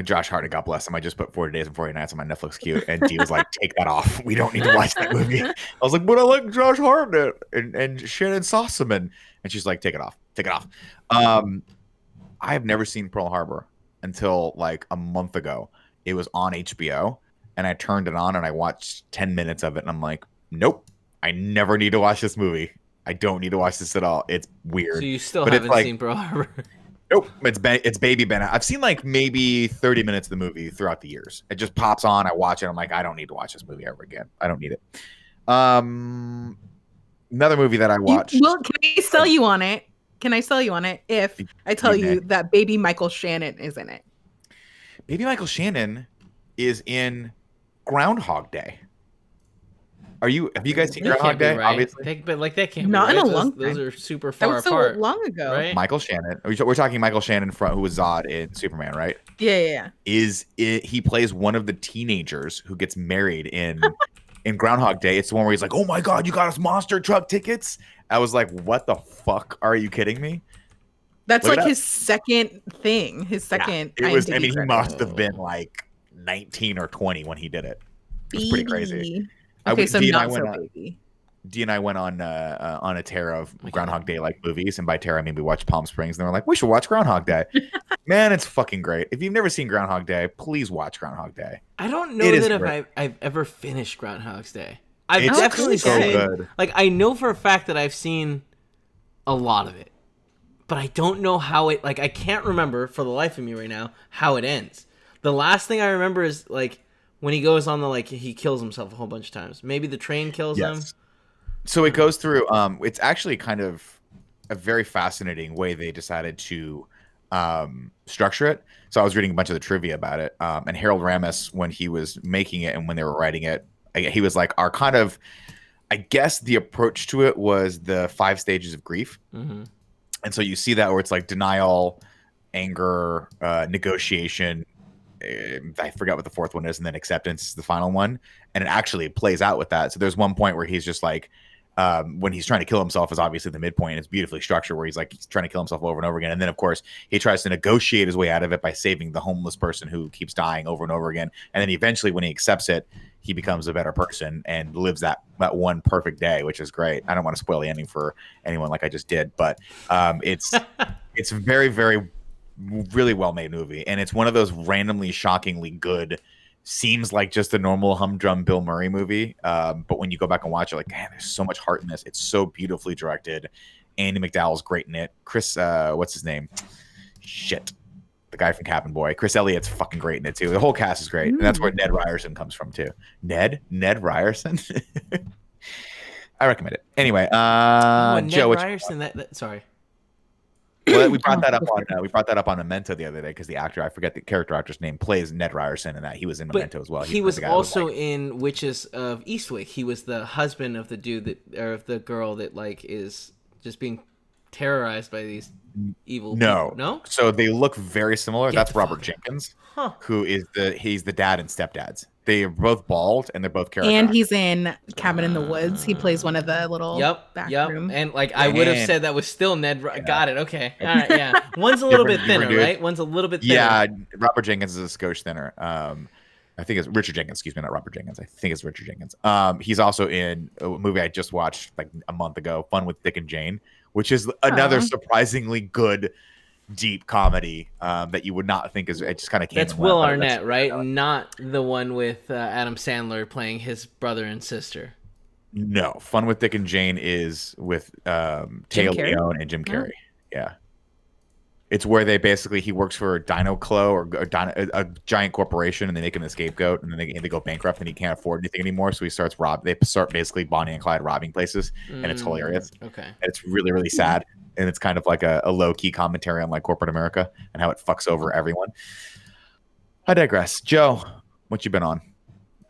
Josh Hartnett, God bless him. I just put 40 Days and 40 Nights on my Netflix queue, and Dee was like, "Take that off. We don't need to watch that movie." I was like, "But I like Josh Hartnett and Shannon Sossaman," and she's like, "Take it off. Take it off." I have never seen Pearl Harbor until like a month ago. It was on HBO, and I turned it on and I watched 10 minutes of it, and I'm like, "Nope, I never need to watch this movie. I don't need to watch this at all. It's weird." So you still haven't seen Pearl Harbor? Nope, it's Baby Ben. I've seen like maybe 30 minutes of the movie throughout the years. It just pops on. I watch it. I'm like, I don't need to watch this movie ever again. I don't need it. Another movie that I watched. Well, can I sell you on it? If I tell you that Baby Michael Shannon is in it? Baby Michael Shannon is in Groundhog Day. Have you guys seen Groundhog Day? Right. Obviously, but like that can't not be right. In a long time. Those are super far apart. That was so long ago. Right? Michael Shannon. We're talking Michael Shannon who was Zod in Superman, right? Yeah. He plays one of the teenagers who gets married in Groundhog Day. It's the one where he's like, "Oh my God, you got us monster truck tickets." I was like, "What the fuck? Are you kidding me?" That's like his second thing. His second. Yeah, it was. He must have been like 19 or 20 when he did it. It was pretty crazy. Okay, so Dee and I not went so on. baby. Dee and I went on a tear of My Groundhog God. Day like movies, and by tear I mean we watched Palm Springs, and they were like, we should watch Groundhog Day. Man, it's fucking great. If you've never seen Groundhog Day, please watch Groundhog Day. I don't It know is that if great. I've ever finished Groundhog's Day. I've It's definitely so seen, good. like, I know for a fact that I've seen a lot of it, but I don't know how it, like, I can't remember for the life of me right now how it ends. The last thing I remember is, like, when he goes on the, like, he kills himself a whole bunch of times. Maybe the train kills him. Yes. So it goes through. It's actually kind of a very fascinating way they decided to structure it. So I was reading a bunch of the trivia about it, and Harold Ramis, when he was making it and when they were writing it, he was like, our kind of, I guess the approach to it was the 5 stages of grief. Mm-hmm. And so you see that where it's like denial, anger, negotiation. I forgot what the 4th one is, and then acceptance is the final one. And it actually plays out with that. So there's one point where he's just like, when he's trying to kill himself is obviously the midpoint. It's beautifully structured where he's like he's trying to kill himself over and over again. And then, of course, he tries to negotiate his way out of it by saving the homeless person who keeps dying over and over again. And then eventually, when he accepts it, he becomes a better person and lives that one perfect day, which is great. I don't want to spoil the ending for anyone like I just did, but it's very, very, really well-made movie. And it's one of those randomly, shockingly good, seems like just a normal humdrum Bill Murray movie. But when you go back and watch it, like, man, there's so much heart in this. It's so beautifully directed. Andy McDowell's great in it. Chris, what's his name? Shit. The guy from Cabin Boy. Chris Elliott's fucking great in it too. The whole cast is great. And that's where Ned Ryerson comes from too. Ned Ryerson? I recommend it. Anyway, Ned Joe, Ryerson, sorry. well, we brought that up on Memento the other day because the actor, I forget the character actor's name, plays Ned Ryerson, and that he was in Memento as well. He was also in Witches of Eastwick. He was the husband of the dude that, or of the girl that like is just being terrorized by these evil people. No? So they look very similar. Get That's the Robert fuck Jenkins, Huh. who is he's the dad and stepdads. They are both bald and they're both character And actors. he's in Cabin in the Woods. He plays one of the little back room. And like I would have said that was still Ned. Got it. Okay. All right. Yeah. One's a little bit thinner, right? One's a little bit thinner. Yeah. Robert Jenkins is a skosh thinner. I think it's Richard Jenkins. Excuse me, not Robert Jenkins. I think it's Richard Jenkins. He's also in a movie I just watched like a month ago, Fun with Dick and Jane, which is another surprisingly good, deep comedy that you would not think is. It just kind of came. That's Will Arnett, right? Not the one with Adam Sandler playing his brother and sister. No, Fun with Dick and Jane is with Taya Leone and Jim Carrey. Yeah. It's where he works for Dino Clo or a giant corporation, and they make him a scapegoat, and then they go bankrupt, and he can't afford anything anymore. So they start basically Bonnie and Clyde robbing places, and it's hilarious. Okay, and it's really, really sad, and it's kind of like a low key commentary on like corporate America and how it fucks over everyone. I digress. Joe, what you been on?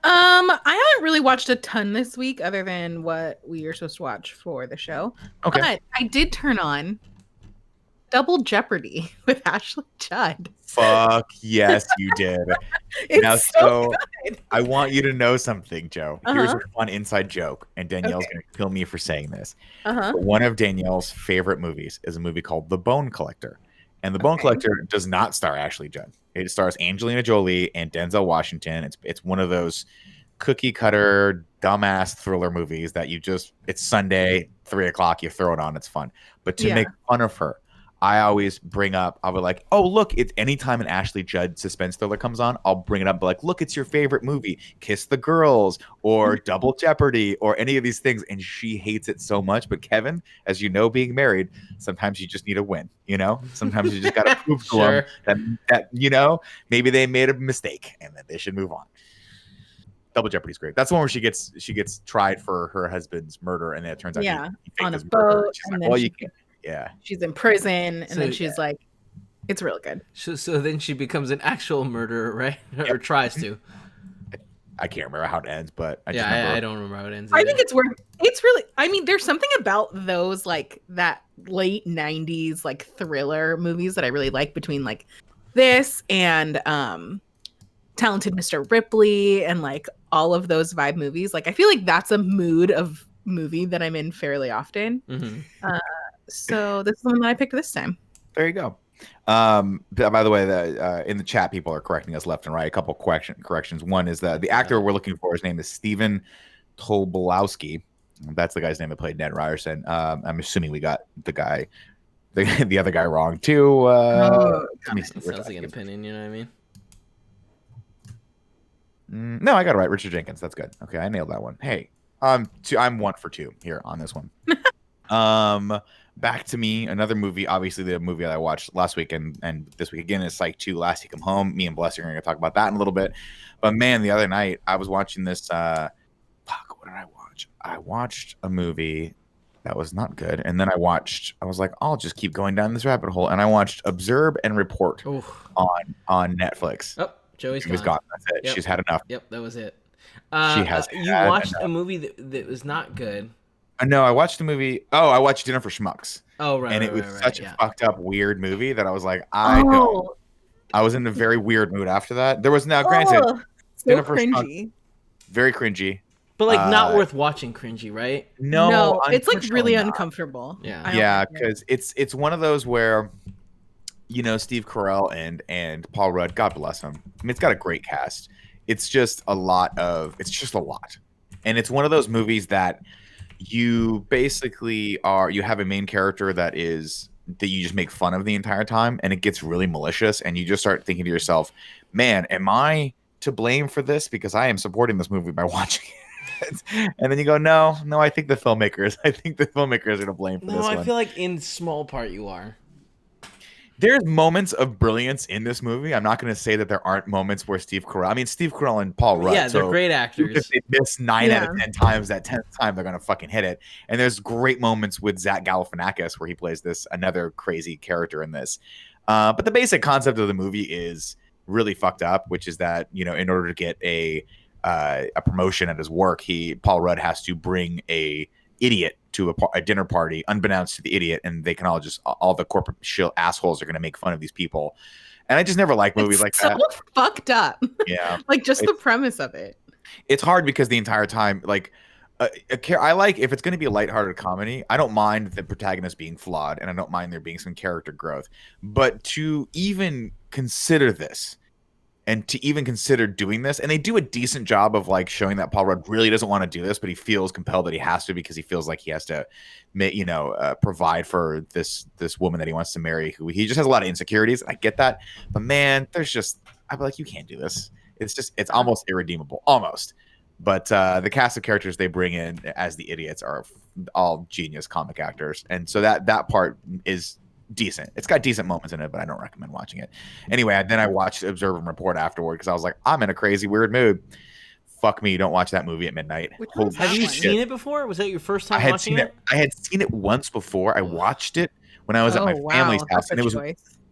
I haven't really watched a ton this week, other than what we are supposed to watch for the show. Okay, but I did turn on Double Jeopardy with Ashley Judd. Fuck yes, you did. It's now, so good. I want you to know something, Joe. Here's a fun inside joke, and Danielle's going to kill me for saying this. But one of Danielle's favorite movies is a movie called The Bone Collector. And The Bone Collector does not star Ashley Judd. It stars Angelina Jolie and Denzel Washington. It's one of those cookie cutter, dumbass thriller movies that it's Sunday, 3:00, you throw it on, it's fun. But to make fun of her, I always bring up, I'll be like, oh, look, it's anytime an Ashley Judd suspense thriller comes on, I'll bring it up, be like, look, it's your favorite movie, Kiss the Girls, or Double Jeopardy, or any of these things. And she hates it so much. But Kevin, as you know, being married, sometimes you just need a win, Sometimes you just got to prove to them that, maybe they made a mistake and that they should move on. Double Jeopardy's great. That's the one where she gets tried for her husband's murder, and then it turns out he on a his boat. She's like, well, you can't. Yeah. She's in prison, and then she's like, it's real good. So then she becomes an actual murderer, right? Or tries to. I can't remember how it ends, but I don't remember how it ends. I think it's really, there's something about those, like, that late 90s, like, thriller movies that I really like, between, like, this and Talented Mr. Ripley and, like, all of those vibe movies. Like, I feel like that's a mood of movie that I'm in fairly often. So this is the one that I picked this time. There you go. By the way, in the chat, people are correcting us left and right. A couple corrections. One is that the actor we're looking for, his name is Stephen Tobolowsky. That's the guy's name that played Ned Ryerson. I'm assuming we got the other guy wrong too. Let me see. It sounds like an opinion, you know what I mean? No, I got it right. Richard Jenkins. That's good. Okay, I nailed that one. Hey, I'm 1 for 2 here on this one. Back to me, another movie. Obviously, the movie that I watched last week and this week again is Psych 2, Lassie Come Home. Me and Bless are going to talk about that in a little bit. But man, the other night I was watching this. What did I watch? I watched a movie that was not good, and then I was like, I'll just keep going down this rabbit hole, and I watched Observe and Report on Netflix. Oh, Joey's gone. That's it. Yep. She's had enough. Yep, that was it. She has. You watched a movie that was not good. No, I watched the movie. Oh, I watched Dinner for Schmucks. Oh, right. And it was such a fucked up, weird movie that I was like, I was in a very weird mood after that. There was now, granted, so cringy. Very cringy. But like not worth watching cringy, right? No, it's like really uncomfortable. Yeah, because it's one of those where, Steve Carell and Paul Rudd, God bless him. I mean, it's got a great cast. It's just a lot. And it's one of those movies that you basically you have a main character that you just make fun of the entire time, and it gets really malicious, and you just start thinking to yourself, man, am I to blame for this? Because I am supporting this movie by watching it. And then you go, no, I think the filmmakers are to blame for this one. No, I feel like in small part you are. There's moments of brilliance in this movie. I'm not going to say that there aren't moments where Steve Carell and Paul Rudd. Yeah, they're great actors. If they miss 9 out of 10 times, that 10th time they're going to fucking hit it. And there's great moments with Zach Galifianakis where he plays another crazy character in this. But the basic concept of the movie is really fucked up, which is that, in order to get a promotion at his work, Paul Rudd has to bring a idiot to a dinner party, unbeknownst to the idiot, and they can all the corporate assholes are going to make fun of these people. And I just never like movies like that. So fucked up. Yeah, like just the premise of it. It's hard because the entire time, like, I like, if it's going to be a lighthearted comedy, I don't mind the protagonist being flawed, and I don't mind there being some character growth. But to even consider this, and to even consider doing this, and they do a decent job of like showing that Paul Rudd really doesn't want to do this, but he feels compelled that he has to because he feels like he has to, provide for this woman that he wants to marry, who he just has a lot of insecurities. I get that, but man, I'm like, you can't do this. It's almost irredeemable, almost. But the cast of characters they bring in as the idiots are all genius comic actors, and so that part is decent. It's got decent moments in it, but I don't recommend watching it. Anyway, then I watched Observe and Report afterward because I was like, I'm in a crazy weird mood. Fuck me, don't watch that movie at midnight. Have you seen it before? Was that your first time watching it? I had seen it once before. I watched it when I was at my family's house, and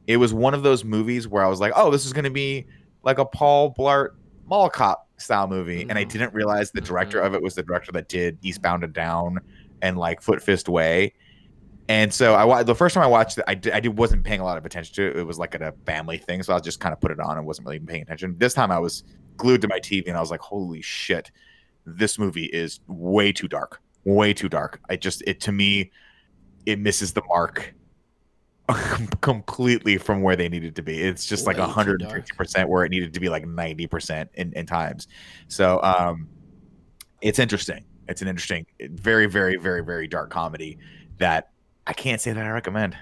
it was one of those movies where I was like, oh, this is going to be like a Paul Blart Mall Cop style movie, and I didn't realize the director of it was the director that did Eastbound and Down and like Foot Fist Way. And so the first time I watched it, I wasn't paying a lot of attention to it. It was like at a family thing, so I just kind of put it on and wasn't really paying attention. This time I was glued to my TV, and I was like, holy shit, this movie is way too dark. Way too dark. To me, it misses the mark completely from where they needed to be. It's just like 150% where it needed to be like 90% in times. So it's interesting. It's an interesting, very, very, very, very dark comedy that I can't say that I recommend.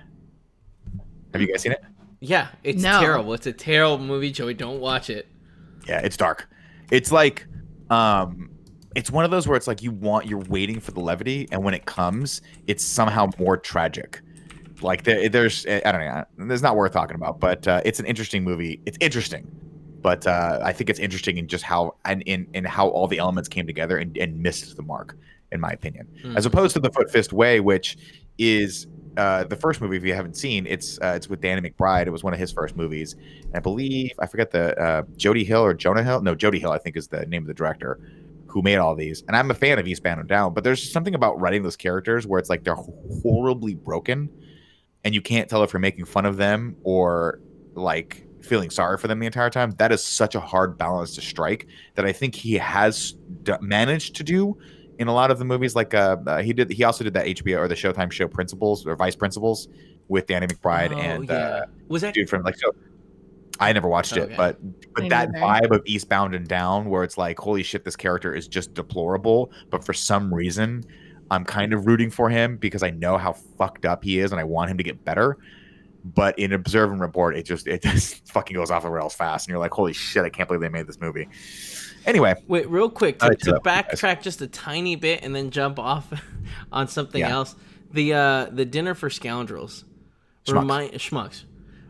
Have you guys seen it? Yeah, it's terrible. It's a terrible movie, Joey. Don't watch it. Yeah, it's dark. It's like, it's one of those where it's like you're waiting for the levity, and when it comes, it's somehow more tragic. Like there's, I don't know, it's not worth talking about, but it's an interesting movie. It's interesting, but I think it's interesting in just how in how all the elements came together and missed the mark, in my opinion, as opposed to the Foot Fist Way, which is the first movie. If you haven't seen, it's with Danny McBride. It was one of his first movies, and I believe, I forget the Jody Hill or Jonah Hill. No, Jody Hill, I think, is the name of the director who made all these. And I'm a fan of Eastbound and Down, but there's something about writing those characters where it's like they're horribly broken, and you can't tell if you're making fun of them or like feeling sorry for them the entire time. That is such a hard balance to strike that I think he has managed to do in a lot of the movies. Like he also did that HBO or the Showtime show Principals or Vice Principals with Danny McBride and was that dude from like, so I never watched it, Okay. but Me that neither. vibe of Eastbound and Down, where it's like, holy shit, this character is just deplorable, but for some reason, I'm kind of rooting for him because I know how fucked up he is, and I want him to get better. But in Observe and Report, it just fucking goes off the rails fast, and you're like, holy shit, I can't believe they made this movie. Anyway, Wait, real quick I'll to let you know, guys. backtrack just a tiny bit and then jump off on something Yeah. else. The Dinner for Scoundrels, Schmucks,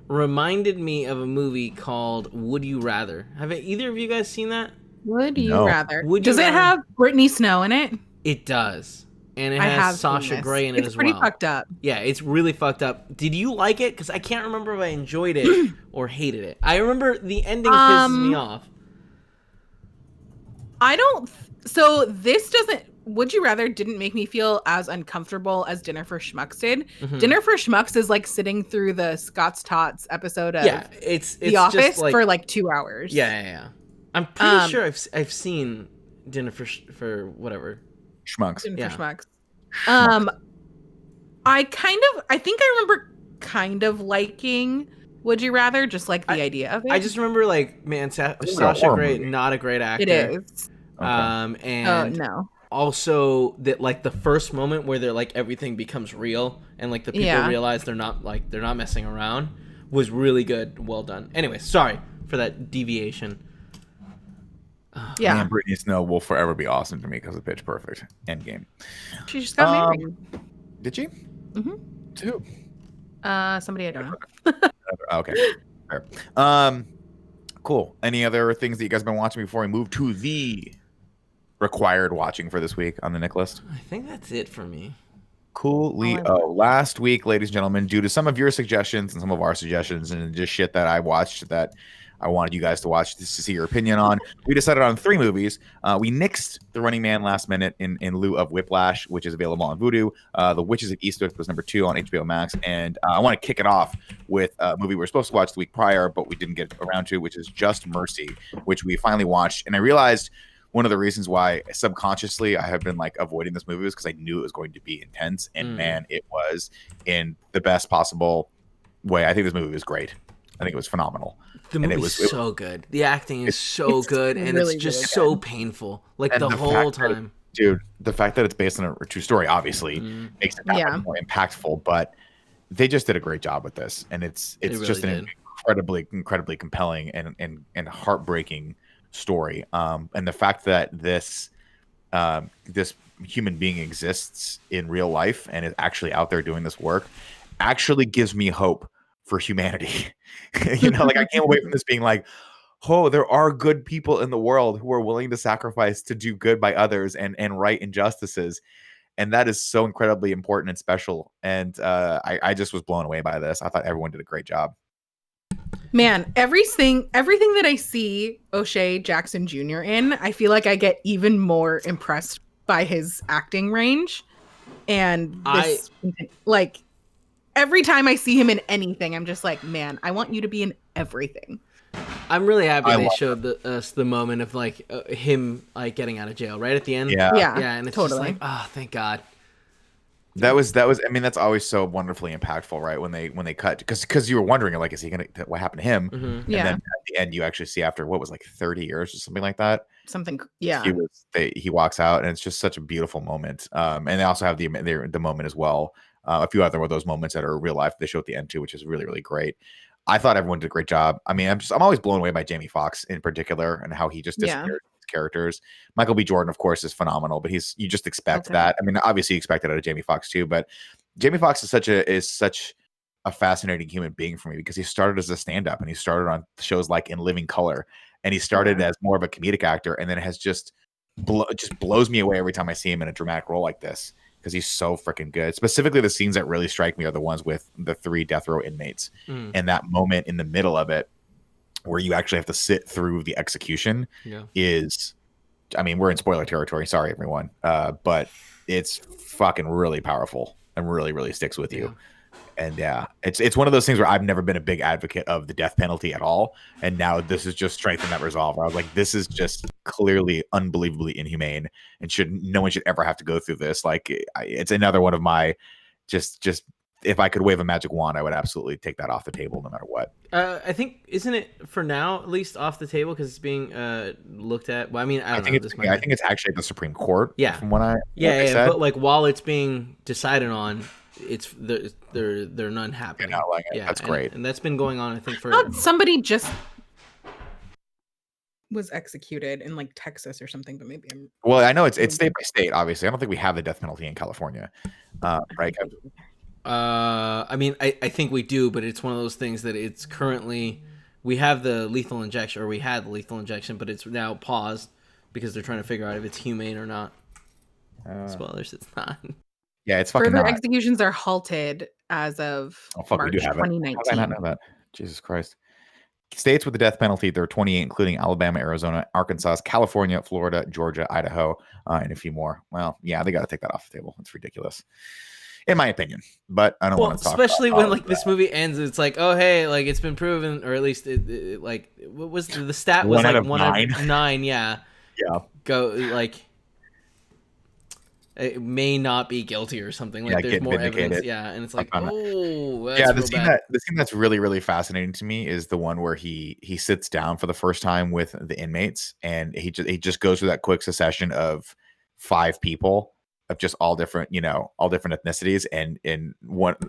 reminded me of a movie called Would You Rather. Have either of you guys seen that? Would you No. rather? Would you Does it rather- have Brittany Snow in it? It does, and it I have has seen Sasha this. Grey in it It's as pretty well. fucked up. Yeah, it's really fucked up. Did you like it? Because I can't remember if I enjoyed it or hated it. I remember the ending pisses me off. I don't. So this doesn't. Would you rather didn't make me feel as uncomfortable as Dinner for Schmucks did. Mhm. Dinner for Schmucks is like sitting through the Scott's Tots episode of Yeah, it's The Office just like, for like 2 hours. yeah. I'm pretty sure I've seen Dinner for whatever. Schmucks. Dinner Yeah. for Schmucks. I think I remember kind of liking Would You Rather, just like the idea of it. I just remember like, man, is a Sasha horror Grey, movie. not a great actor. It is. Okay. And No. also that like the first moment where they're like everything becomes real and like the people Yeah. realize they're not messing around was really good. Well done. Anyway, sorry for that deviation. Yeah. Man, Brittany Snow will forever be awesome to me because of Pitch Perfect. Endgame. She just got married. Did she? Mhm. Two. Somebody I don't know. Okay. Fair. Cool. Any other things that you guys have been watching before we move to the required watching for this week on the Nick list? I think that's it for me. Coolio. Last week, ladies and gentlemen, due to some of your suggestions and some of our suggestions and just shit that I watched that I wanted you guys to watch just to see your opinion on, we decided on 3 movies. We nixed The Running Man last minute in lieu of Whiplash, which is available on Vudu. The Witches of Eastwick was number 2 on HBO Max. And I want to kick it off with a movie we were supposed to watch the week prior, but we didn't get around to, which is Just Mercy, which we finally watched. And I realized one of the reasons why subconsciously I have been like avoiding this movie was because I knew it was going to be intense. And man, it was in the best possible way. I think this movie was great. I think it was phenomenal. The movie was so good. The acting is so good, and really, it's just really so painful. Like And the whole time. Dude, the fact that it's based on a true story obviously makes it that much more impactful, but they just did a great job with this. And it's really just an did. incredibly compelling and heartbreaking story. And the fact that this human being exists in real life and is actually out there doing this work actually gives me hope for humanity. Like I came away from this being like, oh, there are good people in the world who are willing to sacrifice to do good by others and right injustices. And that is so incredibly important and special. And I just was blown away by this. I thought everyone did a great job. Man, everything that I see O'Shea Jackson Jr. in, I feel like I get even more impressed by his acting range. And this, like, every time I see him in anything, I'm just like, man, I want you to be in everything. I'm really happy they showed us the moment of like him like getting out of jail right at the end. Yeah, and it's just like, oh, thank God. That was. I mean, that's always so wonderfully impactful, right? When they cut, because you were wondering, like, is he gonna? What happened to him? And then at the end, you actually see after what was like 30 years or something like that. He walks out, and it's just such a beautiful moment. And they also have the moment as well. A few other of those moments that are real life they show at the end too, which is really, really great. I thought everyone did a great job. I mean, I'm always blown away by Jamie Foxx in particular and how he just disappeared his characters. Michael B. Jordan, of course, is phenomenal, but you just expect that. I mean, obviously you expect it out of Jamie Foxx too, but Jamie Foxx is such a fascinating human being for me because he started as a stand-up and he started on shows like In Living Color, and he started as more of a comedic actor, and then it has just blows me away every time I see him in a dramatic role like this. Because he's so freaking good. Specifically, the scenes that really strike me are the ones with the 3 death row inmates. And that moment in the middle of it where you actually have to sit through the execution is, I mean, we're in spoiler territory. Sorry, everyone. But it's fucking really powerful and really, really sticks with you. And it's one of those things where I've never been a big advocate of the death penalty at all. And now this is just strengthened that resolve. Where I was like, this is just clearly unbelievably inhumane and no one should ever have to go through this. Like it's another one of my just if I could wave a magic wand, I would absolutely take that off the table no matter what. I think, isn't it for now at least off the table because it's being looked at? Well, I mean, I think it's actually at the Supreme Court. Yeah, from what I said. But like while it's being decided on, it's they're none happening. Yeah, that's great. And that's been going on, I think, for somebody just was executed in like Texas or something, but maybe I'm. Well, I know it's state by state. Obviously, I don't think we have the death penalty in California, right? I mean, I think we do, but it's one of those things that it's currently we have the lethal injection, or we had the lethal injection, but it's now paused because they're trying to figure out if it's humane or not. Spoilers, it's not. Yeah, it's fucking further not. executions are halted as of March 2019. How did I not know that? Jesus Christ. States with the death penalty, there are 28, including Alabama, Arizona, Arkansas, California, Florida, Georgia, Idaho, and a few more. Well, yeah, they got to take that off the table. It's ridiculous, in my opinion. But I don't want to talk. Especially when like this movie ends, it's like, oh hey, like it's been proven, or at least it like what was the stat was like 1 out of 9. Yeah. Go like. It may not be guilty or something. Like there's more evidence. Yeah, and it's like, oh, that's the scene that's really, really fascinating to me is the one where he sits down for the first time with the inmates, and he just goes through that quick succession of 5 people of just all different ethnicities, and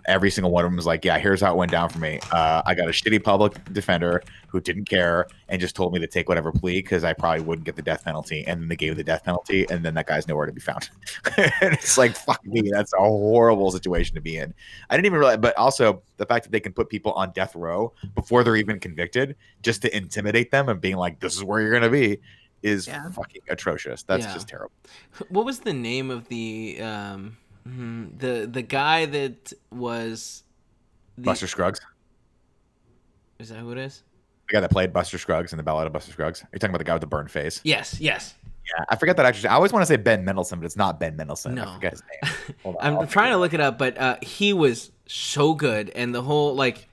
every single one of them is like, yeah, here's how it went down for me. I got a shitty public defender who didn't care and just told me to take whatever plea because I probably wouldn't get the death penalty, and then they gave the death penalty, and then that guy's nowhere to be found. And it's like, fuck me, that's a horrible situation to be in. I didn't even realize, but also the fact that they can put people on death row before they're even convicted just to intimidate them and being like, this is where you're gonna be, is fucking atrocious. That's just terrible. What was the name of the guy that was Buster Scruggs? Is that who it is? The guy that played Buster Scruggs in the Ballad of Buster Scruggs. Are you talking about the guy with the burned face? Yes. Yeah, I forget that actually. I always want to say Ben Mendelsohn, but it's not Ben Mendelsohn. No. I forget his name. Hold on, I'm trying to look it up, but he was so good, and the whole like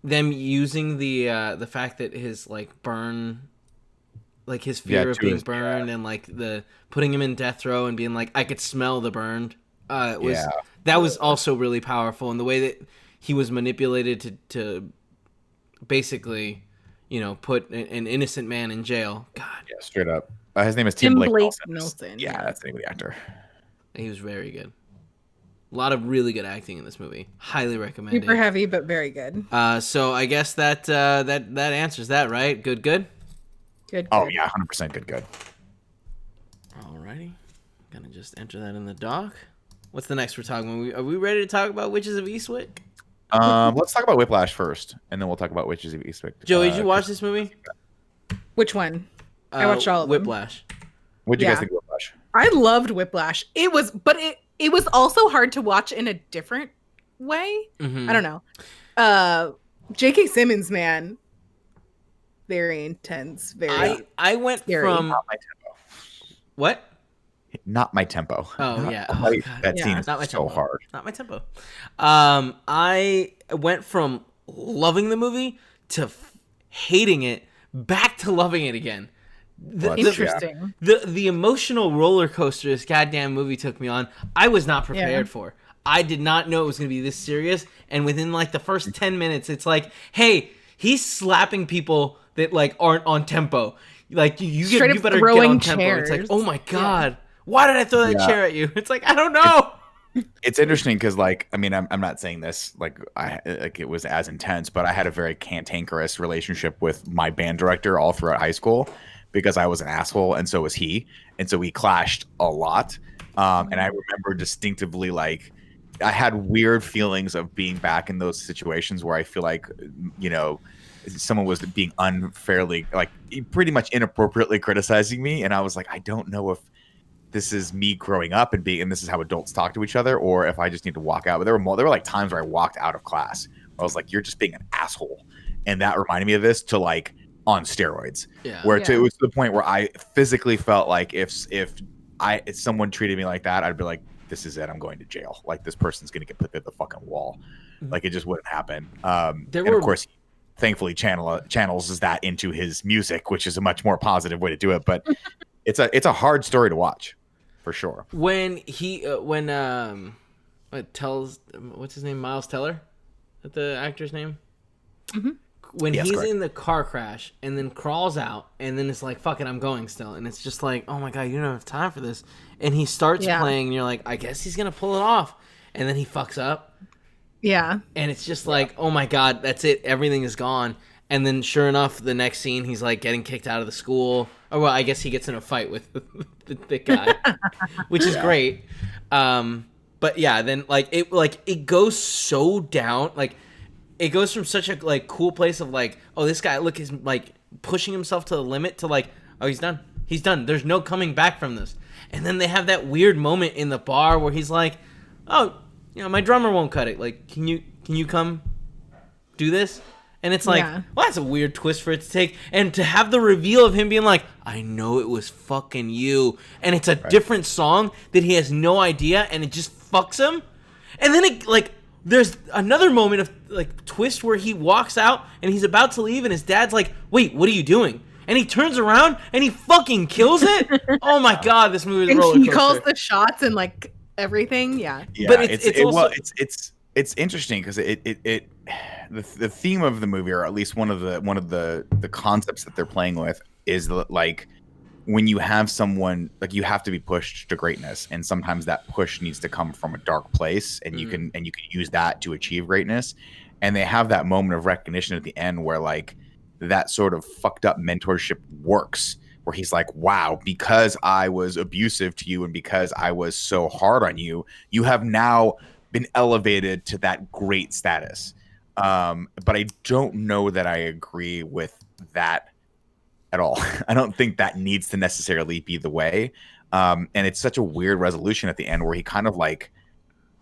them using the fact that his like burn. Like his fear of being burned and like the putting him in death row and being like, I could smell the burned. That was also really powerful, and the way that he was manipulated to basically, put an innocent man in jail. God, yeah, straight up. His name is Tim Blake Nelson. Yeah, that's the name of the actor. He was very good. A lot of really good acting in this movie. Highly recommended. Super heavy, but very good. So I guess that answers that, right? Good. Good. Oh yeah, 100% good. Alrighty, gonna just enter that in the doc. What's the next we're talking about? Are we ready to talk about Witches of Eastwick? Let's talk about Whiplash first, and then we'll talk about Witches of Eastwick. Joey, did you watch this movie? Which one? I watched all of them. Whiplash. What did you guys think of Whiplash? I loved Whiplash. It was also hard to watch in a different way. Mm-hmm. I don't know. J.K. Simmons, man. Very intense. Very. I went scary. From not my tempo. What? Not my tempo. Oh yeah. That scene is not so hard. Not my tempo. I went from loving the movie to hating it, back to loving it again. Interesting. The emotional roller coaster this goddamn movie took me on, I was not prepared for. I did not know it was going to be this serious. And within like the first 10 minutes, it's like, hey, he's slapping people that like aren't on tempo. Like you better get on tempo. Chairs. It's like, oh my god, why did I throw that chair at you? It's like, I don't know. It's interesting because like, I mean, I'm not saying this like it was as intense, but I had a very cantankerous relationship with my band director all throughout high school because I was an asshole and so was he, and so we clashed a lot. And I remember distinctively like I had weird feelings of being back in those situations where I feel like someone was being unfairly, like pretty much inappropriately criticizing me, and I was like, I don't know if this is me growing up and this is how adults talk to each other, or if I just need to walk out. But there were like times where I walked out of class where I was like, you're just being an asshole, and that reminded me of this to like on steroids. It was to the point where I physically felt like if someone treated me like that, I'd be like, this is it, I'm going to jail. Like this person's gonna get put through the fucking wall. Like it just wouldn't happen. Of course, thankfully channels that into his music, which is a much more positive way to do it. But it's a hard story to watch, for sure. When what's his name? Miles Teller? Is that the actor's name? Mm-hmm. When Yes, he's correct. in the car crash and then crawls out and then it's like, fuck it, I'm going still. And it's just like, oh my God, you don't have time for this. And he starts playing and you're like, I guess he's going to pull it off. And then he fucks up. Yeah. And it's just like, oh my God, that's it. Everything is gone. And then sure enough, the next scene, he's like getting kicked out of the school. Or well, I guess he gets in a fight with the guy, which is great. But yeah, then it goes so down, like it goes from such a like cool place of like, oh, this guy is like pushing himself to the limit to like, oh, he's done. There's no coming back from this. And then they have that weird moment in the bar where he's like, oh, my drummer won't cut it. Like, can you come do this? And it's like, well, that's a weird twist for it to take. And to have the reveal of him being like, I know it was fucking you. And it's a different song that he has no idea and it just fucks him. And then it like, there's another moment of like twist where he walks out and he's about to leave and his dad's like, wait, what are you doing? And he turns around and he fucking kills it. Oh my God, this movie is a roller coaster. He calls the shots and like everything. Yeah. But it's interesting because the theme of the movie, or at least one of the concepts that they're playing with, is like when you have someone, like you have to be pushed to greatness, and sometimes that push needs to come from a dark place, and you can use that to achieve greatness. And they have that moment of recognition at the end where like that sort of fucked up mentorship works, where he's like, wow, because I was abusive to you and because I was so hard on you, you have now been elevated to that great status. But I don't know that I agree with that at all. I don't think that needs to necessarily be the way. And it's such a weird resolution at the end where he kind of like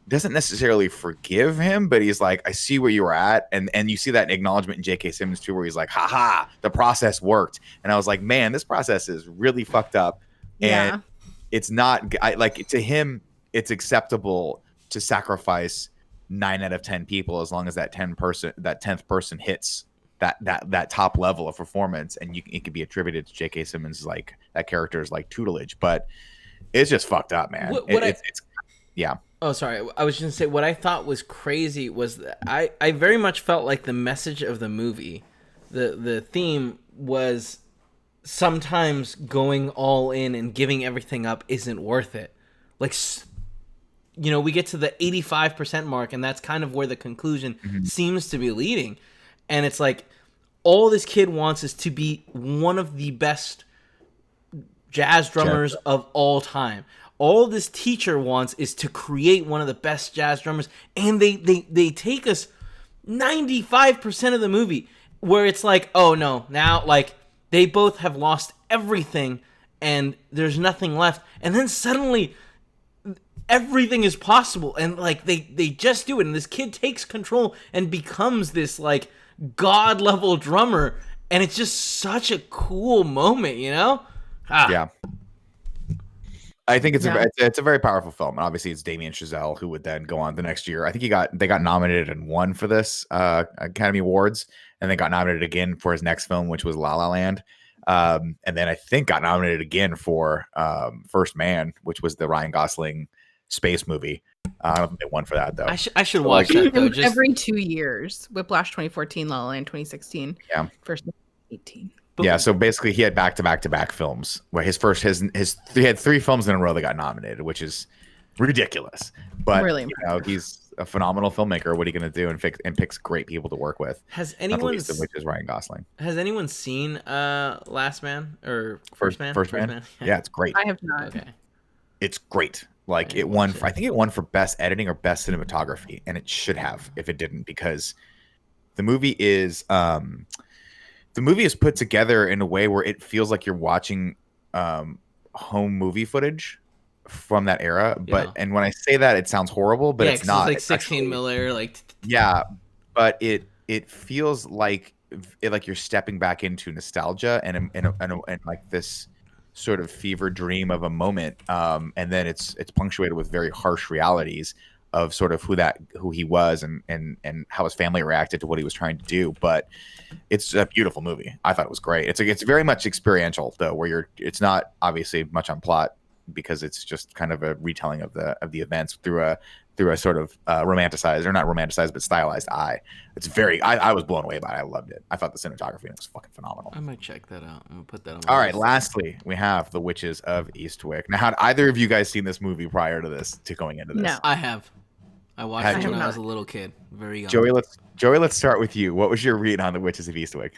doesn't necessarily forgive him, but he's like, I see where you were at. And you see that acknowledgement in J.K. Simmons too, where he's like, haha, the process worked. And I was like, man, this process is really fucked up. And it's not to him, it's acceptable to sacrifice 9 out of 10 people as long as that 10th person hits that top level of performance, and it could be attributed to J.K. Simmons like that character's like tutelage, but it's just fucked up, man. Yeah. Oh, sorry. I was just gonna say what I thought was crazy was that I very much felt like the message of the movie, the theme was sometimes going all in and giving everything up isn't worth it. Like, we get to the 85% mark, and that's kind of where the conclusion seems to be leading. And it's like, all this kid wants is to be one of the best jazz drummers of all time. All this teacher wants is to create one of the best jazz drummers. And they take us 95% of the movie where it's like, oh no, now like they both have lost everything and there's nothing left. And then suddenly everything is possible, and like they just do it, and this kid takes control and becomes this like god level drummer, and it's just such a cool moment, Yeah, I think it's a very powerful film, and obviously it's Damien Chazelle who would then go on the next year. I think they got nominated and won for this Academy Awards, and then got nominated again for his next film, which was La La Land. And then I think got nominated again for First Man, which was the Ryan Gosling space movie. I don't think they won for that though. I should watch that though. Just every 2 years. Whiplash 2014, La La Land 2016. Yeah. First 18. Yeah, so basically he had back films where he had 3 films in a row that got nominated, which is ridiculous. But really he's a phenomenal filmmaker. What are you going to do? And picks great people to work with. Has anyone, not the least of which is Ryan Gosling. Has anyone seen Last Man or First Man? First Man? Yeah, it's great. I have not. Okay. It's great. Like it won I think it won for best editing or best cinematography, and it should have if it didn't, because the movie is put together in a way where it feels like you're watching home movie footage from that era. But and when I say that, it sounds horrible, but it's not. It's like 16 millimeter, like yeah, but it feels like you're stepping back into nostalgia and like this sort of fever dream of a moment, and then it's punctuated with very harsh realities of sort of who he was and how his family reacted to what he was trying to do. But it's a beautiful movie. I thought it was great. It's very much experiential though, where it's not obviously much on plot because it's just kind of a retelling of the events through a through a sort of romanticized, or not romanticized, but stylized eye. It's very, I was blown away by it. I loved it. I thought the cinematography was fucking phenomenal. I might check that out. I'm gonna put that on my All list. right, lastly, we have The Witches of Eastwick. Now, had either of you guys seen this movie prior to going into this? No. I have. I watched Had it when you? I was a little kid, very young. Joey, let's start with you. What was your read on The Witches of Eastwick?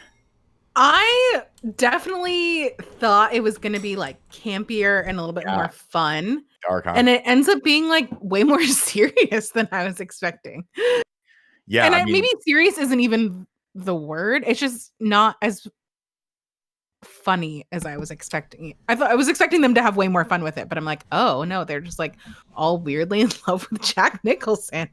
I definitely thought it was going to be like campier and a little bit more fun. Dark, huh? And it ends up being like way more serious than I was expecting. Yeah, and maybe serious isn't even the word. It's just not as funny as I was expecting. I was expecting them to have way more fun with it, but I'm like, oh no, they're just like all weirdly in love with Jack Nicholson.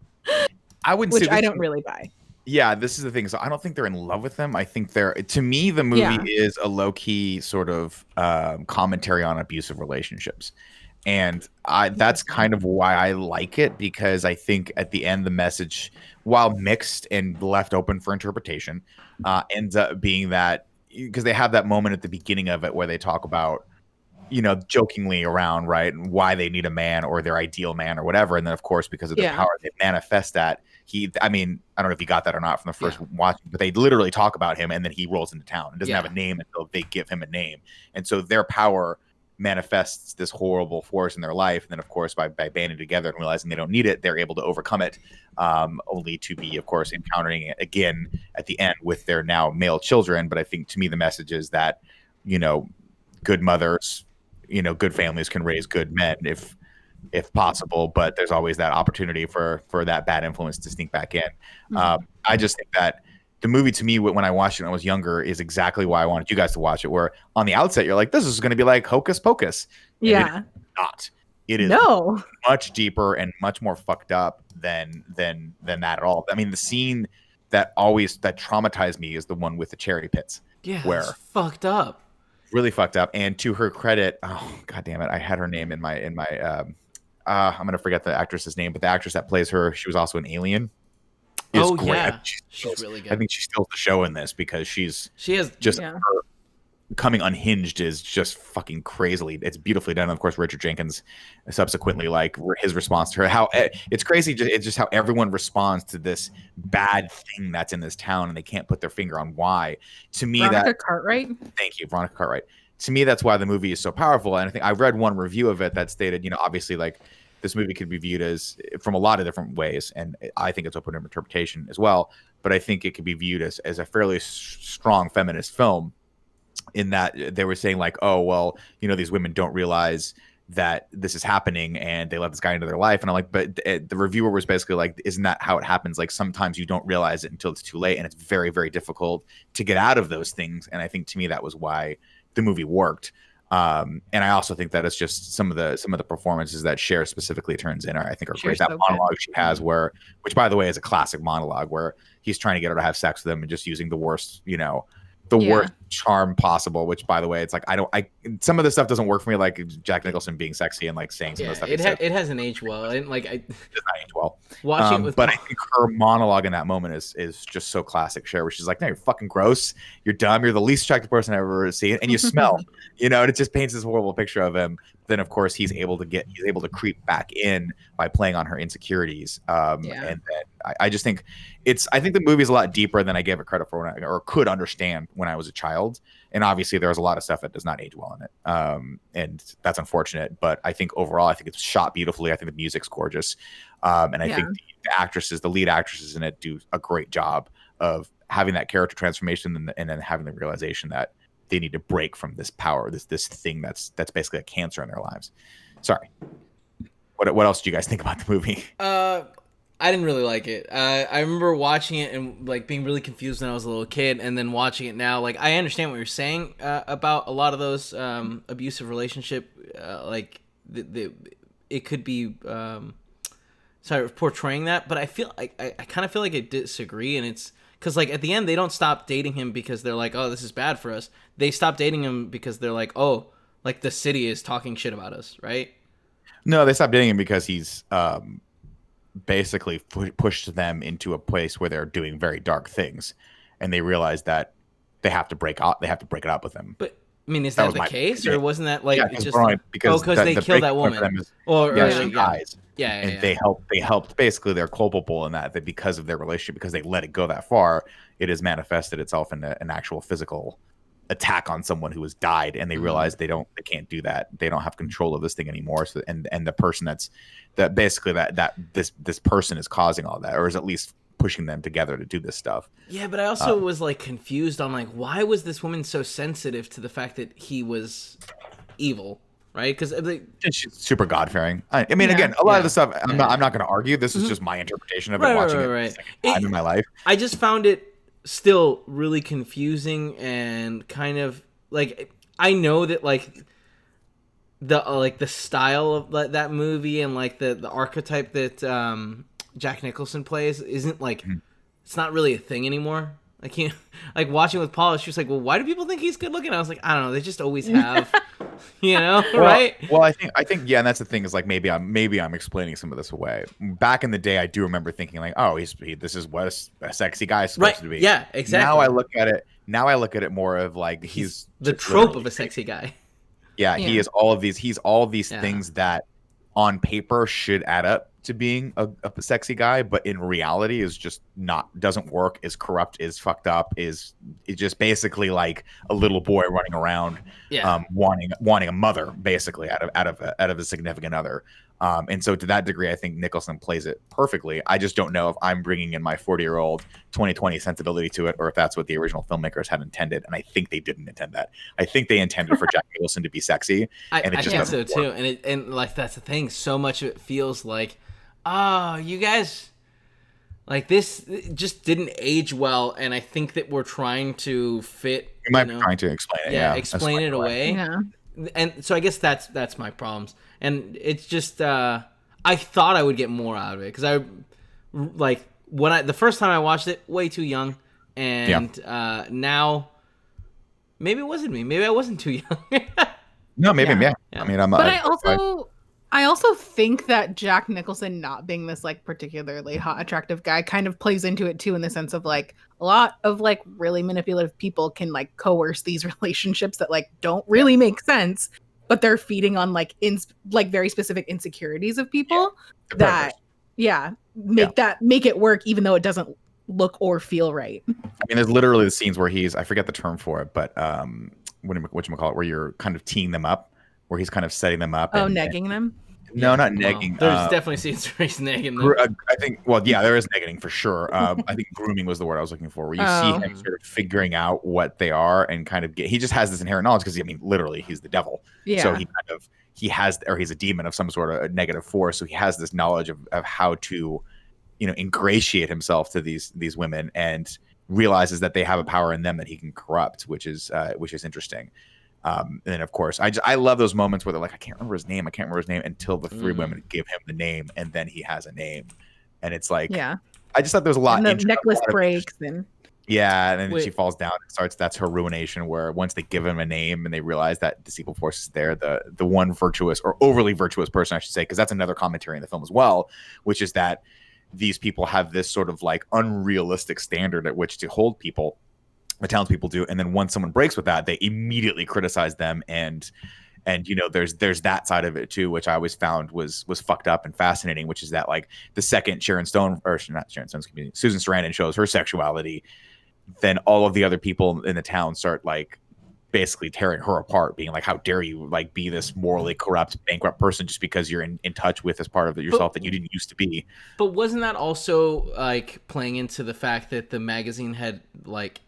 I wouldn't which say I don't really buy. Yeah, this is the thing. So I don't think they're in love with them. I think to me, the movie is a low-key sort of commentary on abusive relationships. And that's kind of why I like it, because I think at the end, the message, while mixed and left open for interpretation, ends up being that, because they have that moment at the beginning of it where they talk about, jokingly around, right, and why they need a man or their ideal man or whatever. And then, of course, because of their power, they manifest that. I don't know if you got that or not from the first watching, but they literally talk about him, and then he rolls into town and doesn't have a name until they give him a name. And so their power manifests this horrible force in their life. And then, of course, by banding together and realizing they don't need it, they're able to overcome it, only to be, of course, encountering it again at the end with their now male children. But I think, to me, the message is that, good mothers, good families can raise good men if possible, but there's always that opportunity for that bad influence to sneak back in. I just think that the movie, to me, when I watched it when I was younger, is exactly why I wanted you guys to watch it, where on the outset you're like, this is going to be like Hocus Pocus. And it is not. It is much deeper and much more fucked up than that at all. I mean, the scene that traumatized me is the one with the cherry pits. Yeah, where it's fucked up. Really fucked up. And to her credit, oh god damn it, I had her name in my I'm gonna forget the actress's name, but the actress that plays her, she was also in Alien. Is great. Yeah, she's really good. I think she steals the show in this because she has just her coming unhinged is just fucking crazily. It's beautifully done. And of course, Richard Jenkins subsequently, like, his response to her, how it's crazy. It's just how everyone responds to this bad thing that's in this town, and they can't put their finger on why. To me, Veronica Cartwright. Thank you, Veronica Cartwright. To me, that's why the movie is so powerful. And I think I read one review of it that stated, obviously, like, this movie could be viewed as from a lot of different ways, and I think it's open to interpretation as well. But I think it could be viewed as a fairly strong feminist film, in that they were saying, like, oh, well, these women don't realize that this is happening, and they let this guy into their life. And I'm like, but the reviewer was basically like, isn't that how it happens? Like, sometimes you don't realize it until it's too late, and it's very, very difficult to get out of those things. And I think, to me, that was why the movie worked. And I also think that it's just some of the performances that Cher specifically turns in I think are great. That monologue she has, which by the way is a classic monologue, where he's trying to get her to have sex with him and just using the worst, worst charm possible, which, by the way, it's like some of this stuff doesn't work for me, like Jack Nicholson being sexy and like saying some of the stuff. It hasn't aged well. It does not age well. Watching it with but I think her monologue in that moment is just so classic Cher, where she's like, no, you're fucking gross, you're dumb, you're the least attractive person I've ever seen, and you smell, and it just paints this horrible picture of him. Then, of course, he's able to creep back in by playing on her insecurities. And then I just think I think the movie is a lot deeper than I gave it credit for or could understand when I was a child. And obviously there's a lot of stuff that does not age well in it. And that's unfortunate, but I think overall, I think it's shot beautifully. I think the music's gorgeous. And I think the lead actresses in it do a great job of having that character transformation and then having the realization that they need to break from this power, this thing that's basically a cancer in their lives. Sorry. What else do you guys think about the movie? I didn't really like it. I remember watching it and like being really confused when I was a little kid, and then watching it now. Like, I understand what you're saying about a lot of those abusive relationship. Like it could be portraying that, but I feel I kind of feel like I disagree, and it's because, like, at the end they don't stop dating him because they're like, oh, this is bad for us. They stop dating him because they're like, oh, like the city is talking shit about us, right? No, they stopped dating him because he's basically pushed them into a place where they're doing very dark things, and they realize that they have to break it up with him. But I mean, is That that was the my case, yeah, or wasn't that like yeah, it just because because they the killed breaking that point for them woman, is or yeah, Yeah. she yeah, dies. And they helped basically they're culpable in that because of their relationship, because they let it go that far, it has manifested itself in an actual physical attack on someone who has died, and they realize they can't do that. They don't have control of this thing anymore. So and the person that basically that this person is causing all that, or is at least pushing them together to do this stuff. Yeah, but I also was like confused on like why was this woman so sensitive to the fact that he was evil, right? Because She's super God-fearing. I mean, Yeah. again, a lot of the stuff I'm not going to argue. This is just my interpretation of it, Right, watching right, it right, the second time in my life. I just found it still really confusing and kind of like I know that like the style of that movie and like the archetype that Jack Nicholson plays isn't like it's not really a thing anymore. I can't like watching with Paula. She was like, "Well, why do people think he's good looking?" I was like, "I don't know. They just always have, right?" Well, I think yeah, and that's the thing is like maybe I'm explaining some of this away. Back in the day, I do remember thinking like, oh, this is what a sexy guy is supposed to be. Yeah, exactly. Now I look at it more of like he's the trope of a sexy guy. Yeah, he is all of these. He's all of these things that on paper should add up to being a sexy guy, but in reality is just doesn't work, is corrupt, is fucked up, is just basically like a little boy running around wanting a mother basically out of a significant other. And so to that degree, I think Nicholson plays it perfectly. I just don't know if I'm bringing in my 40-year-old 2020 sensibility to it, or if that's what the original filmmakers had intended. And I think they didn't intend that. I think they intended for Jack Nicholson to be sexy. And I think so too. And like that's the thing. So much of it feels like, oh, you guys, like this just didn't age well. And I think that we're trying to fit. You might be trying to explain it. Yeah, explain it away. Yeah. And so I guess that's my problems. And it's just I thought I would get more out of it because I like the first time I watched it way too young, and now maybe it wasn't me. Maybe I wasn't too young. No, maybe yeah. I mean, I also think that Jack Nicholson not being this like particularly hot, attractive guy kind of plays into it too, in the sense of like a lot of like really manipulative people can like coerce these relationships that like don't really make sense, but they're feeding on like very specific insecurities of people that make it work even though it doesn't look or feel right. I mean, there's literally the scenes where I forget the term for it, but whatchamacallit, where you're kind of teeing them up, where he's kind of setting them up. Negging them? No, not negging. There's definitely scenes where he's negging them. I think, well, yeah, there is negging for sure. I think grooming was the word I was looking for, where you see him sort of figuring out what they are and kind of he just has this inherent knowledge because, I mean, literally, he's the devil. Yeah. So he's a demon of some sort of a negative force. So he has this knowledge of how to, ingratiate himself to these women, and realizes that they have a power in them that he can corrupt, which is interesting. And then of course I love those moments where they're like, I can't remember his name until the three women give him the name, and then he has a name, and it's like, I just thought there was a lot. And the necklace breaks and then she falls down and starts. That's her ruination, where once they give him a name and they realize that deceitful force is there, the one virtuous or overly virtuous person, I should say, because that's another commentary in the film as well, which is that these people have this sort of like unrealistic standard at which to hold people. The townspeople do, and then once someone breaks with that, they immediately criticize them, and there's that side of it too, which I always found was fucked up and fascinating, which is that like the second Susan Sarandon shows her sexuality, then all of the other people in the town start like basically tearing her apart, being like, how dare you like be this morally corrupt, bankrupt person just because you're in touch with this part of yourself that you didn't used to be. But wasn't that also like playing into the fact that the magazine had like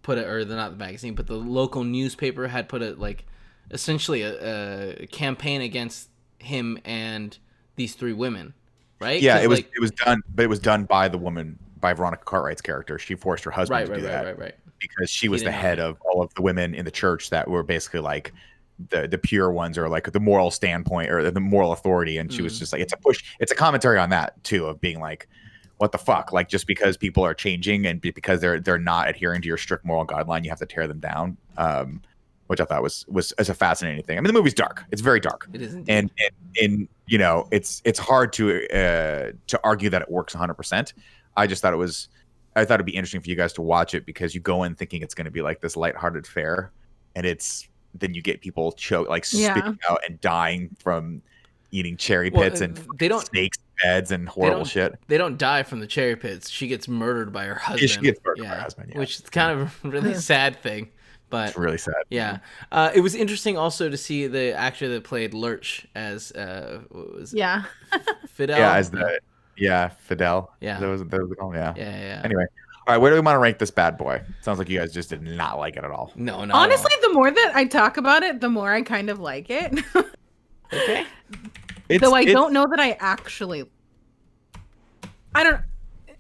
not the magazine, but the local newspaper had put essentially a campaign against him and these three women, right? Yeah, it was done by the woman, by Veronica Cartwright's character. She forced her husband to do that, right. Because she was the head of all of the women in the church that were basically like the pure ones, or like the moral standpoint or the moral authority, and she was just like, it's a commentary on that too, of being like, what the fuck? Like, just because people are changing and because they're not adhering to your strict moral guideline, you have to tear them down. Which I thought was a fascinating thing. I mean, the movie's dark. It's very dark. It is indeed. And it's hard to argue that it works 100%. I thought it'd be interesting for you guys to watch it, because you go in thinking it's going to be like this lighthearted fare, and it's then you get people spitting out and dying from eating cherry pits and they don't snakes beds and horrible shit. They don't die from the cherry pits. She gets murdered by her husband. Yeah, she gets murdered by her husband, which is kind of a really sad thing. But it's really sad. Yeah, it was interesting also to see the actor that played Lurch as Fidel. Yeah, as Fidel. Yeah, that was the call. Yeah. Yeah. Anyway, all right, where do we want to rank this bad boy? Sounds like you guys just did not like it at all. No. Honestly, the more that I talk about it, the more I kind of like it. Okay. Though I don't know that I actually. I don't.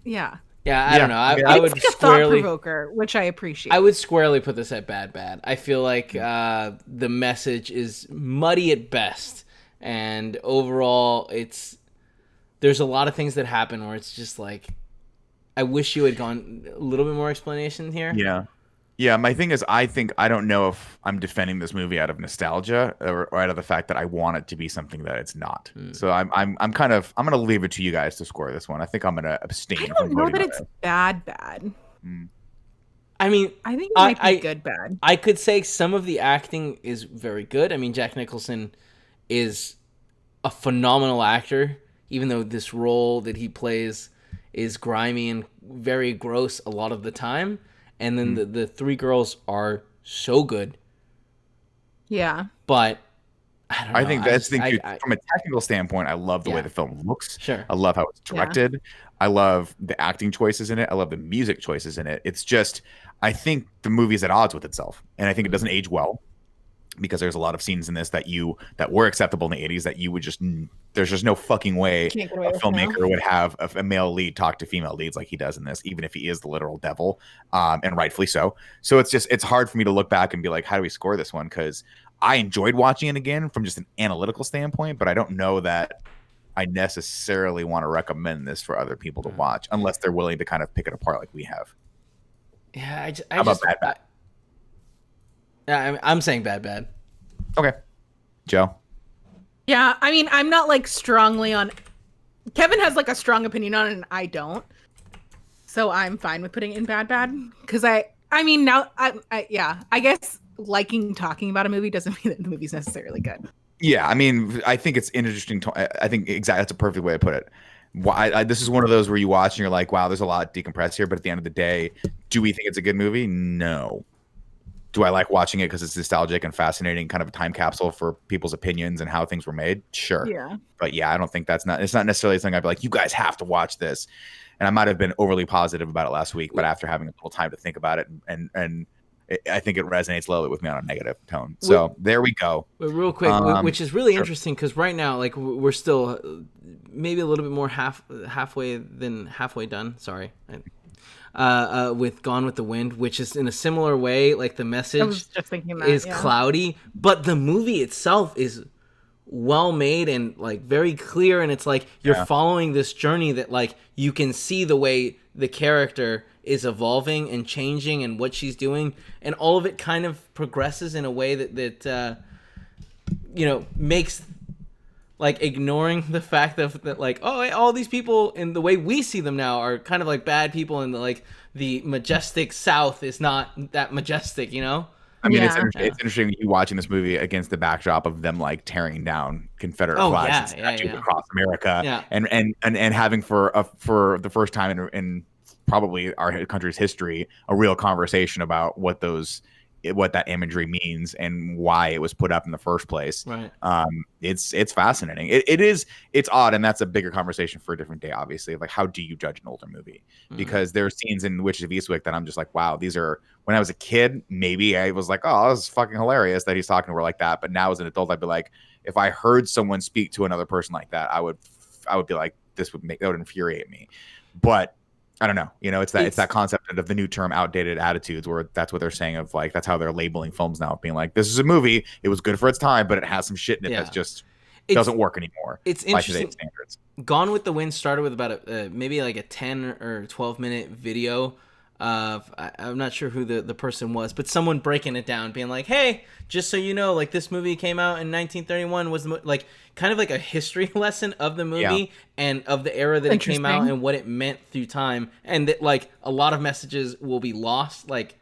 Yeah. Yeah, I don't know. I would like a thought provoker, which I appreciate. I would squarely put this at bad. I feel like the message is muddy at best, and overall, there's a lot of things that happen where it's just like, I wish you had gone a little bit more explanation here. Yeah. My thing is, I don't know if I'm defending this movie out of nostalgia or out of the fact that I want it to be something that it's not. So I'm gonna leave it to you guys to score this one. I think I'm gonna abstain. I don't know that it's bad. I mean, I think it might be good bad. I could say some of the acting is very good. I mean, Jack Nicholson is a phenomenal actor, even though this role that he plays is grimy and very gross a lot of the time. And then the three girls are so good. Yeah. But I don't know. I think that's the thing. From a technical standpoint, I love the way the film looks. Sure. I love how it's directed. I love the acting choices in it. I love the music choices in it. It's just, I think the movie's at odds with itself. And I think it doesn't age well, because there's a lot of scenes in this that were acceptable in the 80s that you would just, there's just no fucking way a filmmaker would have a male lead talk to female leads like he does in this, even if he is the literal devil, and rightfully so. So it's hard for me to look back and be like, how do we score this one? Because I enjoyed watching it again from just an analytical standpoint, but I don't know that I necessarily want to recommend this for other people to watch unless they're willing to kind of pick it apart like we have. Yeah, How about bad? I'm saying bad. Okay. Joe? Yeah, I mean, I'm not like strongly on. Kevin has like a strong opinion on it, and I don't. So I'm fine with putting it in bad. Because I guess liking talking about a movie doesn't mean that the movie's necessarily good. Yeah, I mean, I think it's interesting. I think exactly that's a perfect way to put it. This is one of those where you watch and you're like, wow, there's a lot decompressed here. But at the end of the day, do we think it's a good movie? No. Do I like watching it because it's nostalgic and fascinating, kind of a time capsule for people's opinions and how things were made? Sure. Yeah. But yeah, I don't think it's not necessarily something I'd be like, you guys have to watch this. And I might have been overly positive about it last week, but after having a little time to think about it, and I think it resonates a little bit with me on a negative tone. So there we go. Real quick, which is really interesting because right now, like, we're still maybe a little bit more halfway done. Sorry. With Gone with the Wind, which is in a similar way, like the message is cloudy, but the movie itself is well made and like very clear, and it's like you're following this journey that like you can see the way the character is evolving and changing and what she's doing, and all of it kind of progresses in a way that makes like ignoring the fact that like, oh, all these people in the way we see them now are kind of like bad people, and the majestic South is not that majestic, you know? I mean, it's interesting you watching this movie against the backdrop of them like tearing down Confederate flags and statues across America, and having for the first time in probably our country's history a real conversation about what that imagery means and why it was put up in the first place. Right. It's fascinating. It's odd, and that's a bigger conversation for a different day, obviously. Like, how do you judge an older movie? Because there are scenes in Witches of Eastwick that I'm just like, wow, these are, when I was a kid, maybe I was like, oh, this is fucking hilarious that he's talking to her like that. But now as an adult, I'd be like, if I heard someone speak to another person like that, I would be like, that would infuriate me. But I don't know. It's that concept of the new term outdated attitudes, where that's what they're saying of like, that's how they're labeling films now, being like, this is a movie. It was good for its time, but it has some shit in it that's just doesn't work anymore. It's interesting. Standards. Gone with the Wind started with about maybe like a 10 or 12 minute video of, I'm not sure who the person was, but someone breaking it down, being like, hey, just so you know, like this movie came out in 1931, was like kind of like a history lesson of the movie and of the era that it came out and what it meant through time, and that like a lot of messages will be lost, like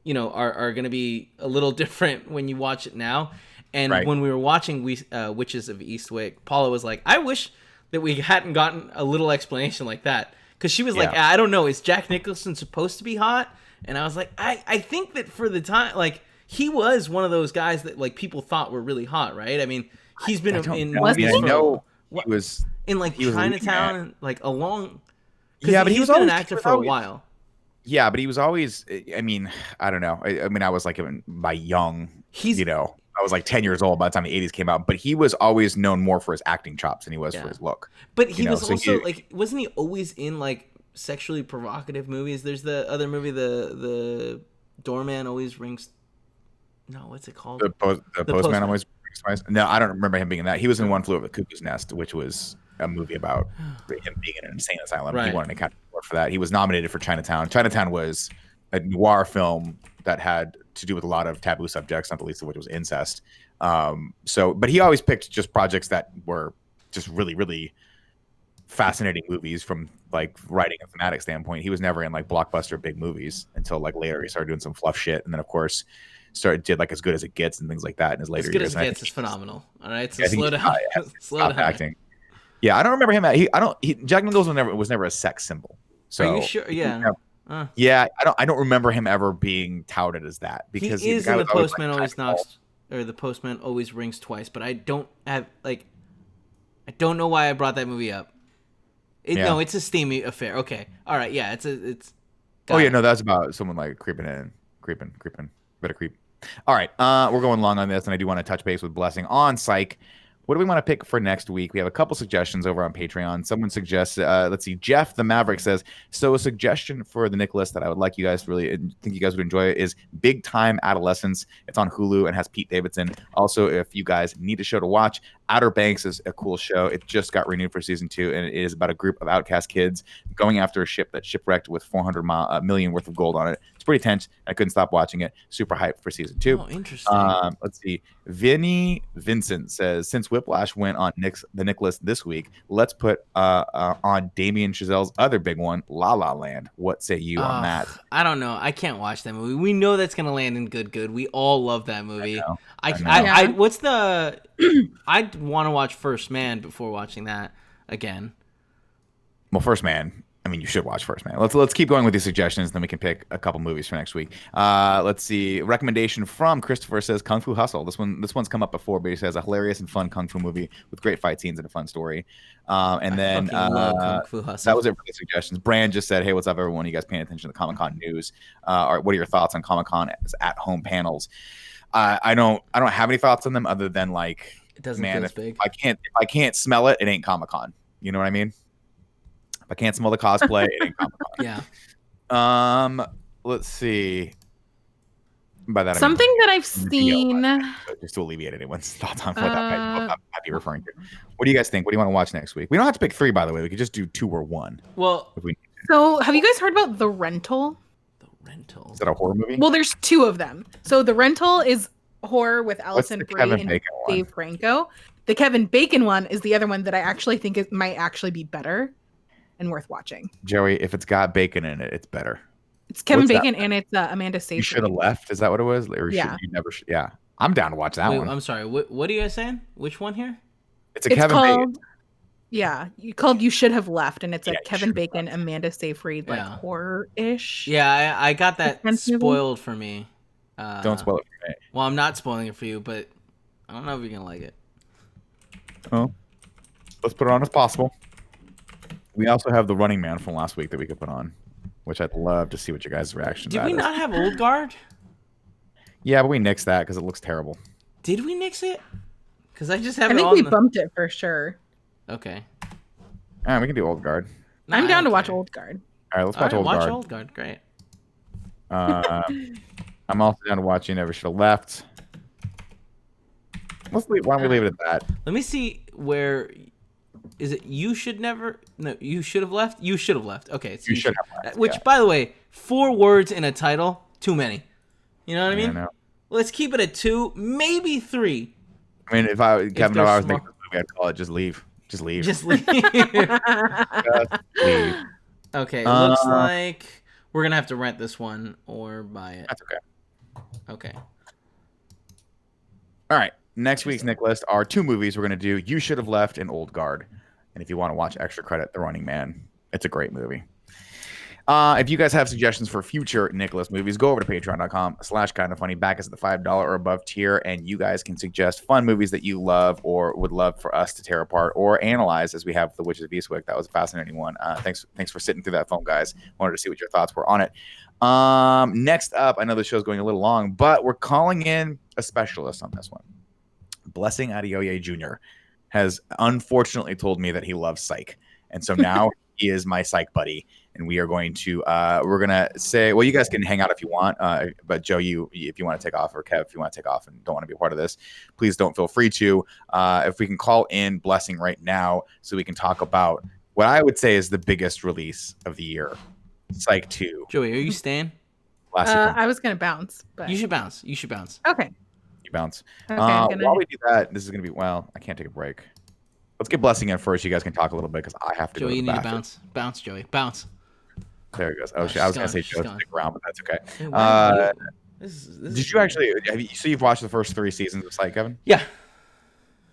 are going to be a little different when you watch it now. And Right. when we were watching Witches of Eastwick, Paula was like, I wish that we hadn't gotten a little explanation like that. Because she was like, I don't know, is Jack Nicholson supposed to be hot? And I was like, I think that for the time, like, he was one of those guys that, like, people thought were really hot, right? I mean, he's been in movies I know he was in, like, Chinatown, and, like, a long... Yeah, but he was been always an actor for a while. Yeah, but he was always, I mean, I don't know. I mean, I was like, by young, I was like 10 years old by the time the 80s came out, but he was always known more for his acting chops than he was for his look. But he was also, like, wasn't he always in, like, sexually provocative movies? There's the other movie, the doorman always rings... No, what's it called? The postman always rings twice? No, I don't remember him being in that. He was in One Flew Over the Cuckoo's Nest, which was a movie about him being in an insane asylum. Right. He won an Academy Award for that. He was nominated for Chinatown. Chinatown was a noir film that had to do with a lot of taboo subjects, not the least of which was incest. But he always picked just projects that were just really, really fascinating movies from like writing and thematic standpoint. He was never in like blockbuster big movies until like later he started doing some fluff shit, and then of course did like As Good as It Gets and things like that in his later years. As Good as It Gets is phenomenal. All right, so slow down. Slow down. Acting. Yeah, I don't remember him. Jack Nicholson was never a sex symbol. So are you sure? Yeah. Yeah, I don't remember him ever being touted as that, because he is in The Postman Always Knocks, or The Postman Always Rings Twice. But I don't know why I brought that movie up. No, it's a steamy affair. Okay, all right, yeah, it's. No, that's about someone like creeping, better creep. All right, we're going long on this, and I do want to touch base with Blessing on Psych. What do we want to pick for next week? We have a couple suggestions over on Patreon. Someone suggests, let's see, Jeff the Maverick says, so a suggestion for the Nick list that I would like you guys to really think you guys would enjoy is Big Time Adolescence. It's on Hulu and has Pete Davidson. Also, if you guys need a show to watch, Outer Banks is a cool show. It just got renewed for season 2, and it is about a group of outcast kids going after a ship that shipwrecked with 400 million worth of gold on it. It's pretty tense. I couldn't stop watching it. Super hyped for season 2. Oh, interesting. Let's see. Vinny Vincent says, since Whiplash went on the Nick list this week, let's put on Damien Chazelle's other big one, La La Land. What say you on that? I don't know. I can't watch that movie. We know that's gonna land in good. We all love that movie. I know. What's the? I'd want to watch First Man before watching that again. Well, First Man. I mean, you should watch First Man. Let's keep going with these suggestions, then we can pick a couple movies for next week. Let's see. Recommendation from Christopher says Kung Fu Hustle. This one's come up before, but he says a hilarious and fun kung fu movie with great fight scenes and a fun story. And then Kung Fu Hustle. That was it for the suggestions. Brand just said, "Hey, what's up, everyone? You guys paying attention to the Comic-Con news? Or what are your thoughts on Comic-Con at-home panels?" I don't have any thoughts on them other than like, it doesn't feel as big. If I can't smell it, it ain't Comic-Con. You know what I mean? If I can't smell the cosplay, it ain't Comic-Con. Yeah. Let's see. By that, something that I've seen, just to alleviate anyone's thoughts on what that might be referring to. What do you guys think? What do you want to watch next week? We don't have to pick 3, by the way. We could just do 2 or 1. Well, so have you guys heard about The Rental? The Rental. Is that a horror movie? Well, there's 2 of them. So The Rental is horror with Alison Brie and Dave Franco. The Kevin Bacon one is the other one that I actually think might actually be better and worth watching. Joey, if it's got bacon in it, it's better. It's Kevin Bacon and it's Amanda Seyfried. You should have left. Is that what it was? Or yeah. You never. Yeah, I'm down to watch that one. I'm sorry. What are you guys saying? Which one here? It's Kevin Bacon. Yeah, You Should Have Left, and it's a Kevin Bacon, Amanda Seyfried, like horror-ish. Yeah, I got that spoiled for me. Don't spoil it for me. Well, I'm not spoiling it for you, but I don't know if you're gonna like it. Oh, let's put it on as possible. We also have The Running Man from last week that we could put on, which I'd love to see what your guys' reaction to. Did we not have Old Guard? Yeah, but we nixed that because it looks terrible. Did we nix it? Because I just have I it think on we bumped it for sure. Okay. All right, we can do Old Guard. I'm down to watch Old Guard. All right, let's watch Old Guard. Watch Old Guard. Great. I'm also down to watch You Never Should Have Left. Why don't we leave it at that? Let me see where... Is it You Should Never... No, You Should Have Left? You Should Have Left. Okay. It's You Should Have Left. Which, by the way, 4 words in a title, too many. You know what I mean? Know. Let's keep it at 2, maybe 3. I mean, if I was making this movie, I'd call it Just Leave. Just leave. Just leave. Just leave. Okay, looks like we're going to have to rent this one or buy it. That's okay. Okay. All right. Next week's Nick list are 2 movies we're going to do. You Should Have Left and Old Guard. And if you want to watch extra credit, The Running Man. It's a great movie. If you guys have suggestions for future Nick list movies, go over to patreon.com/kindoffunny. Back us at the $5 or above tier, and you guys can suggest fun movies that you love or would love for us to tear apart or analyze, as we have The Witches of Eastwick. That was a fascinating one. Thanks for sitting through that film, guys. Wanted to see what your thoughts were on it. Next up, I know the show's going a little long, but we're calling in a specialist on this one. Blessing Adeoye Jr. has unfortunately told me that he loves Psych, and so now he is my Psych buddy. And we are going to say, well, you guys can hang out if you want, but Joe, if you want to take off, or Kev, if you want to take off and don't want to be a part of this, please don't feel free to. If we can call in Blessing right now, so we can talk about what I would say is the biggest release of the year, Psych 2. Joey, are you staying? I was gonna bounce, but You should bounce. Okay. You bounce. Okay, while we do that, this is gonna be I can't take a break. Let's get Blessing in first. You guys can talk a little bit because I have to. Joey, go to the you need bathroom. to bounce, Joey, bounce. There he goes. Oh, shit. I was going to say Joe to stick around, but that's okay. This Did you actually, you've watched the first 3 seasons of Psych, Kevin? Yeah.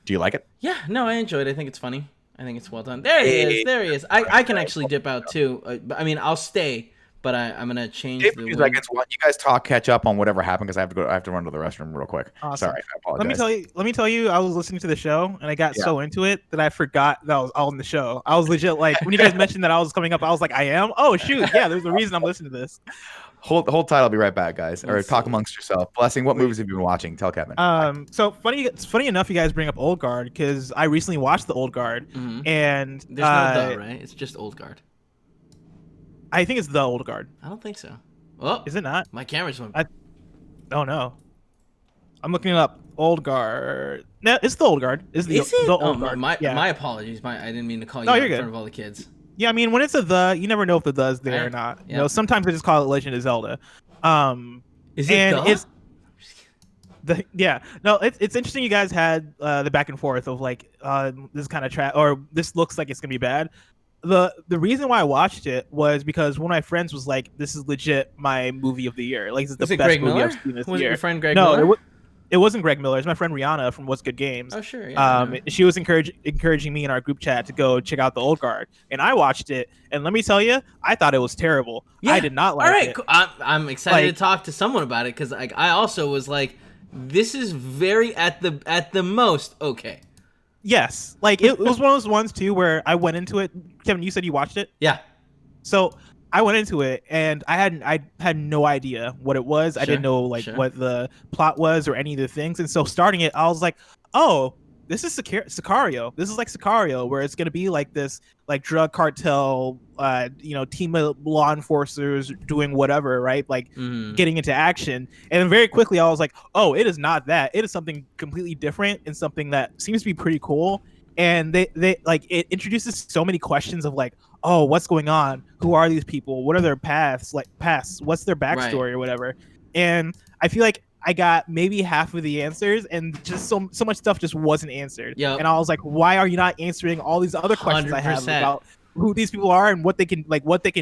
Do you like it? Yeah, no, I enjoyed it. I think it's funny. I think it's well done. There he is. I can actually dip out too. I mean, I'll stay, but I'm going to change the You guys catch up on whatever happened, because I have to run to the restroom real quick. Awesome. Sorry, I apologize. Let me tell you, I was listening to the show and I got so into it that I forgot that I was all in the show. I was legit like, when you guys mentioned that I was coming up, I was like, I am? Oh shoot, yeah, there's a reason I'm listening to this. Hold tight, I'll be right back, guys. Or talk amongst yourself. Blessing, what movies have you been watching? Tell Kevin. So it's funny enough you guys bring up Old Guard, because I recently watched the Old Guard, and there's no right? It's just Old Guard. I think it's the Old Guard. I don't think so. Oh, is it not? My camera's went. Oh no, I'm looking it up. Old Guard. No, it's the Old Guard. Is it? The Old Guard. My apologies. I didn't mean to call you out in front of all the kids. Yeah, I mean, when it's you never know if the is there or not. Yeah. You know, sometimes they just call it Legend of Zelda. Is it it's interesting you guys had the back and forth of like this kind of or this looks like it's gonna be bad. The reason why I watched it was because one of my friends was like, "This is legit my movie of the year. Like, this is the best movie I've seen this year." Was it your friend Greg Miller? No, it wasn't Greg Miller. It's my friend Rihanna from What's Good Games. Oh sure. Yeah, she was encouraging me in our group chat to go check out the Old Guard, and I watched it. And let me tell you, I thought it was terrible. Yeah. I did not like it. All right, I'm excited to talk to someone about it, because I also was like, this is very at the most okay. Yes, like it was one of those ones too where I went into it. Kevin, you said you watched it. Yeah. So I went into it and I had no idea what it was. Sure. I didn't know what the plot was or any of the things. And so starting it, I was like, oh, this is Sicario. This is like Sicario, where it's gonna be like this like drug cartel, team of law enforcers doing whatever, right? Like getting into action. And then very quickly I was like, oh, it is not that. It is something completely different and something that seems to be pretty cool. And they like, it introduces so many questions of like, oh, what's going on? Who are these people? What are their paths? What's their backstory or whatever? And I feel like I got maybe half of the answers, and just so much stuff just wasn't answered. Yep. And I was like, why are you not answering all these other questions 100%. I have about who these people are and what they can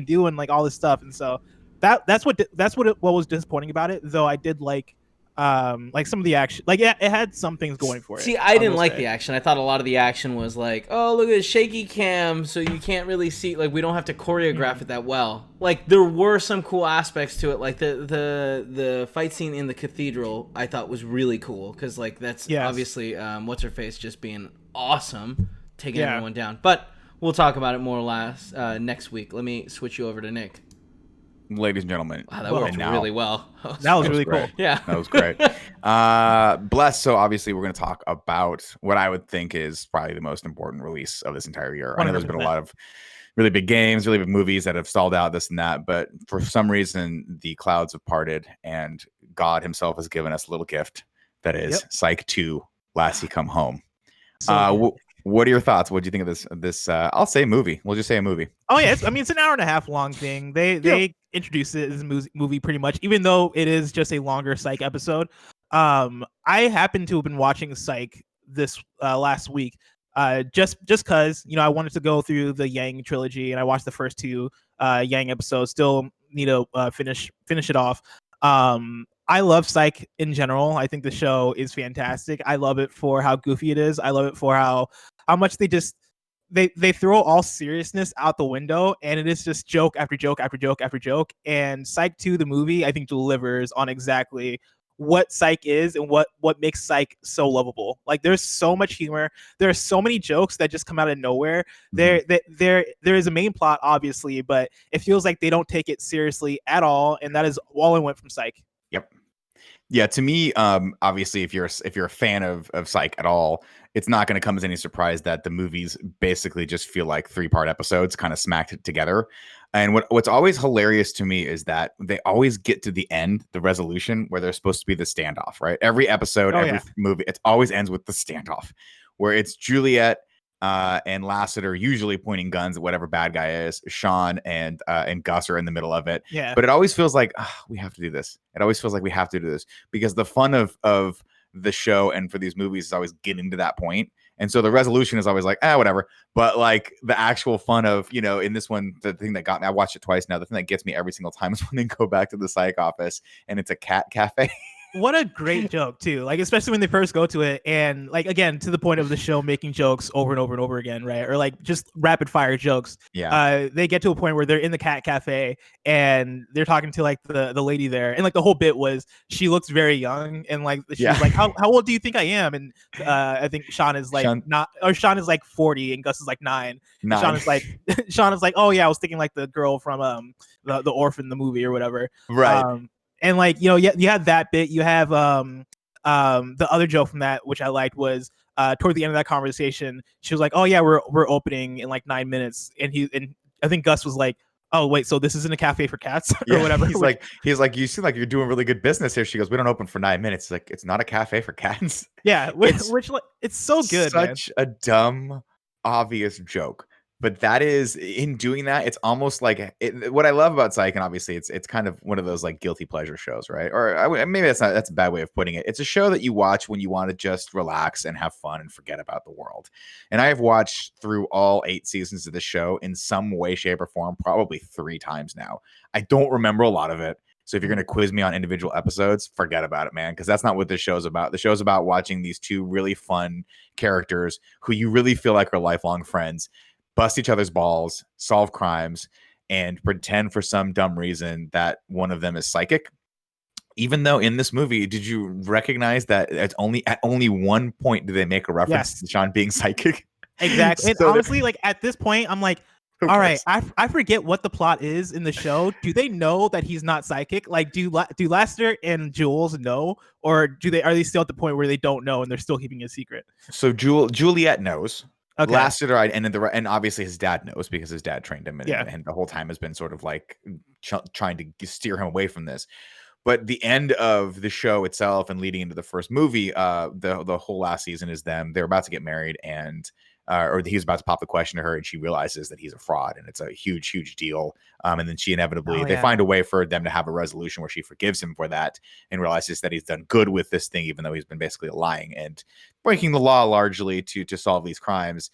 do and like all this stuff? And so that's what was disappointing about it. Though I did like some of the action. Like, yeah, it had some things going for it. See, I didn't like the action. I thought a lot of the action was like, oh, look at the shaky cam, so you can't really see. Like, we don't have to choreograph it that well. Like, there were some cool aspects to it. Like the fight scene in the cathedral, I thought was really cool, because like that's obviously what's her face just being awesome, taking everyone down. But we'll talk about it more or less next week. Let me switch you over to Nick. Ladies and gentlemen, wow, that worked really well. That was really cool. Yeah, that was great. Bless. So obviously, we're going to talk about what I would think is probably the most important release of this entire year. 100%. I know there's been a lot of really big games, really big movies that have stalled out, this and that, but for some reason, the clouds have parted, and God Himself has given us a little gift that is Psych 2: Lassie Come Home. What are your thoughts? What do you think of this? I'll say movie. We'll just say a movie. Oh yeah, it's an hour and a half long thing. They introduced it as a movie pretty much, even though it is just a longer Psych episode. I happen to have been watching Psych this last week, just because I wanted to go through the Yang trilogy, and I watched the first 2 Yang episodes. Still need to finish it off. I love Psych in general. I think the show is fantastic. I love it for how goofy it is. I love it for how much they throw all seriousness out the window, and it is just joke after joke after joke after joke. And Psych 2, the movie, I think delivers on exactly what Psych is and what makes Psych so lovable. Like, there's so much humor. There are so many jokes that just come out of nowhere. There is a main plot, obviously, but it feels like they don't take it seriously at all, and that is all I went from Psych. Yep. Yeah, to me, obviously, if you're a fan of Psych at all, it's not going to come as any surprise that the movies basically just feel like 3-part episodes kind of smacked together. And what's always hilarious to me is that they always get to the end, the resolution, where they're supposed to be the standoff, right? Every episode, movie, it always ends with the standoff, where it's Juliet and Lasseter usually pointing guns at whatever bad guy is. Sean and Gus are in the middle of it. Yeah. But it always feels like we have to do this. It always feels like we have to do this because the fun of the show and for these movies is always getting to that point. And so the resolution is always like, whatever. But like the actual fun of, in this one, the thing that got me, I watched it twice now. The thing that gets me every single time is when they go back to the psych office and it's a cat cafe. What a great joke too. Like, especially when they first go to it, and like, again, to the point of the show making jokes over and over and over again, right? Or like just rapid fire jokes. Yeah. They get to a point where they're in the cat cafe and they're talking to like the lady there, and like the whole bit was she looks very young, and like she's like, how old do you think I am? And I think Sean is like Sean is like 40 and Gus is like 9. Sean is like, oh yeah, I was thinking like the girl from the orphan, the movie or whatever. Right. And like, you had that bit. You have the other joke from that, which I liked, was toward the end of that conversation, she was like, "Oh yeah, we're opening in like 9 minutes," and I think Gus was like, "Oh wait, so this isn't a cafe for cats or whatever." He's like, "You seem like you're doing really good business here." She goes, "We don't open for 9 minutes." It's like, it's not a cafe for cats. Yeah, which it's so good. Such a dumb, obvious joke. But that is, in doing that, it's almost like what I love about Psych, and obviously it's kind of one of those like guilty pleasure shows, right? Or maybe that's a bad way of putting it. It's a show that you watch when you want to just relax and have fun and forget about the world. And I have watched through all 8 seasons of the show in some way, shape, or form, probably 3 times now. I don't remember a lot of it. So if you're going to quiz me on individual episodes, forget about it, man, because that's not what this show's about. The show's about watching these 2 really fun characters who you really feel like are lifelong friends bust each other's balls, solve crimes, and pretend for some dumb reason that one of them is psychic. Even though in this movie, did you recognize that at only one point do they make a reference to Sean being psychic? Exactly. And honestly, like at this point, I'm like, all right, I forget what the plot is in the show. Do they know that he's not psychic? Like, do Lasseter and Jules know, or are they still at the point where they don't know and they're still keeping it a secret? So Juliet knows. Okay. Lasseter and obviously his dad knows because his dad trained him, and the whole time has been sort of like trying to steer him away from this. But the end of the show itself and leading into the first movie, the whole last season is they're about to get married, and or he's about to pop the question to her, and she realizes that he's a fraud, and it's a huge, huge deal. And then she inevitably, they find a way for them to have a resolution where she forgives him for that and realizes that he's done good with this thing, even though he's been basically lying and breaking the law largely to solve these crimes.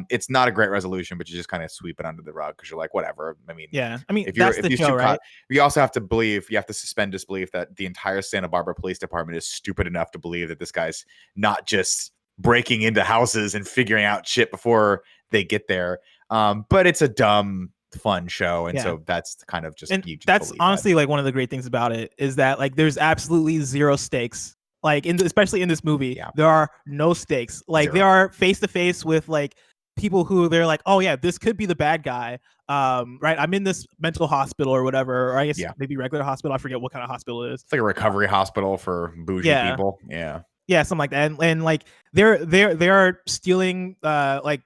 It's not a great resolution, but you just kind of sweep it under the rug because you're like, whatever. I mean, that's the show, right? You also have to suspend disbelief that the entire Santa Barbara Police Department is stupid enough to believe that this guy's not just breaking into houses and figuring out shit before they get there. But it's a dumb, fun show. And so that's kind of just, that's honestly like one of the great things about it is that like there's absolutely zero stakes. Like especially in this movie, there are no stakes. Like they are face to face with like people who they're like, oh yeah, this could be the bad guy. Right. I'm in this mental hospital or whatever, or I guess maybe regular hospital. I forget what kind of hospital it is. It's like a recovery hospital for bougie people. Yeah. Yeah, something like that, and like they are stealing like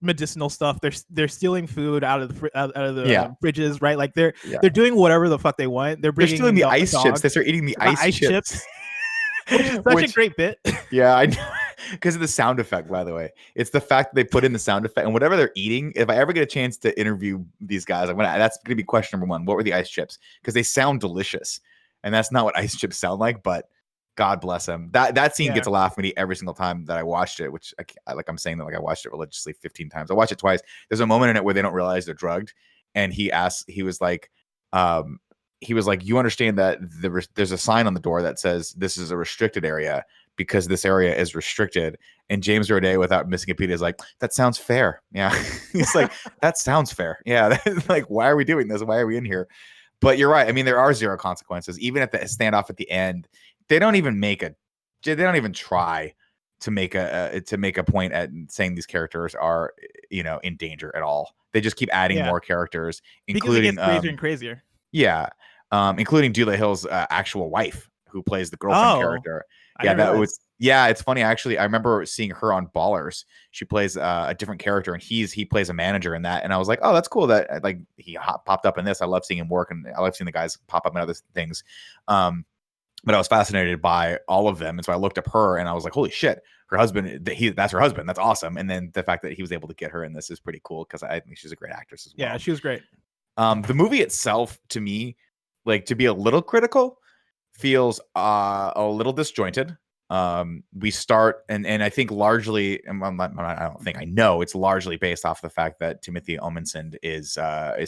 medicinal stuff. They're stealing food out of the fridges, right? Like they're doing whatever the fuck they want. They're stealing the ice chips. They start eating the ice chips. Which is such a great bit. Yeah, I know. Because of the sound effect, by the way. It's the fact that they put in the sound effect and whatever they're eating. If I ever get a chance to interview these guys, that's going to be question number 1. What were the ice chips? Because they sound delicious, and that's not what ice chips sound like, but God bless him. That scene gets a laugh at me every single time that I watched it, which I'm saying that like I watched it religiously 15 times. I watched it twice. There's a moment in it where they don't realize they're drugged, and he was like, he was like, you understand that there's a sign on the door that says this is a restricted area because this area is restricted. And James Roday, without missing a beat, is like, that sounds fair. Yeah. He's like, that sounds fair. Yeah. Like, why are we doing this? Why are we in here? But you're right. I mean, there are zero consequences. Even at the standoff at the end, they don't even try to make a point at saying these characters are, in danger at all. They just keep adding more characters, including because it gets crazier and crazier. Yeah. Including Dula Hill's actual wife, who plays the girlfriend character. It's funny. Actually, I remember seeing her on Ballers. She plays a different character, and he plays a manager in that. And I was like, oh, that's cool that like he popped up in this. I love seeing him work, and I love seeing the guys pop up in other things. But I was fascinated by all of them, and so I looked up her, and I was like, holy shit, her husband. That's her husband. That's awesome. And then the fact that he was able to get her in this is pretty cool because I think she's a great actress as well. Yeah, she was great. The movie itself, to me, like, to be a little critical, feels a little disjointed. We start, and I think largely, I know it's largely based off the fact that Timothy Omundson is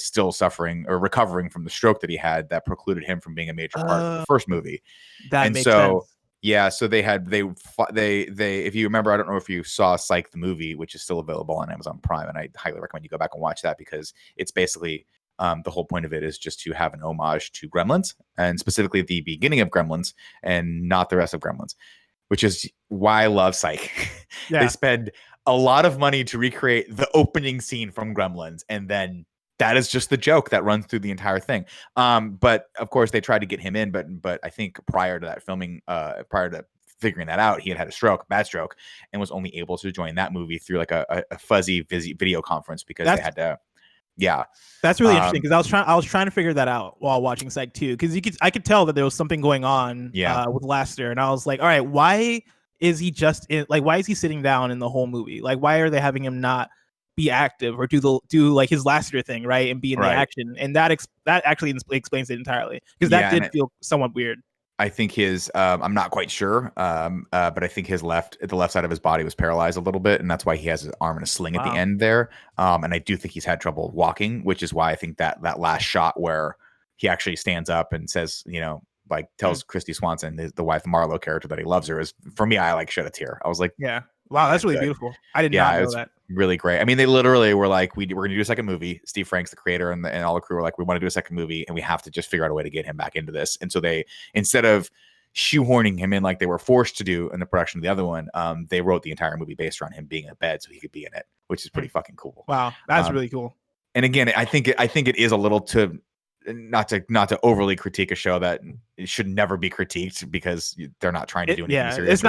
still suffering or recovering from the stroke that he had that precluded him from being a major part of the first movie. That makes sense. Yeah, so they if you remember, I don't know if you saw Psych the movie, which is still available on Amazon Prime, and I highly recommend you go back and watch that because it's basically the whole point of it is just to have an homage to Gremlins, and specifically the beginning of Gremlins and not the rest of Gremlins, which is why I love Psych. Yeah. They spend a lot of money to recreate the opening scene from Gremlins, and then that is just the joke that runs through the entire thing. But of course they tried to get him in, but I think prior to that filming, prior to figuring that out, he had a bad stroke, and was only able to join that movie through like a fuzzy video conference because they had to. Yeah, that's really interesting because I was trying to figure that out while watching Psych 2 because I could tell that there was something going on with Lasseter, and I was like, all right, why is he why is he sitting down in the whole movie? Like, why are they having him not be active or do like his Lasseter thing, right, and be in the action? And that actually explains it entirely because that did feel somewhat weird. I think his, I'm not quite sure, but I think the left side of his body was paralyzed a little bit, and that's why he has his arm in a sling at the end there. And I do think he's had trouble walking, which is why I think that last shot where he actually stands up and says, tells Christy Swanson, the wife Marlowe character, that he loves her, is, for me, I shed a tear. I was like, yeah. Wow, that's really beautiful. I did not know that. Really great. I mean, they literally were like, we're going to do a second movie. Steve Franks, the creator, and all the crew were like, we want to do a second movie, and we have to just figure out a way to get him back into this. And so they, instead of shoehorning him in like they were forced to do in the production of the other one, they wrote the entire movie based around him being in a bed so he could be in it, which is pretty fucking cool. Wow, that's really cool. And again, I think it is a little not to overly critique a show that it should never be critiqued because they're not trying to do anything serious.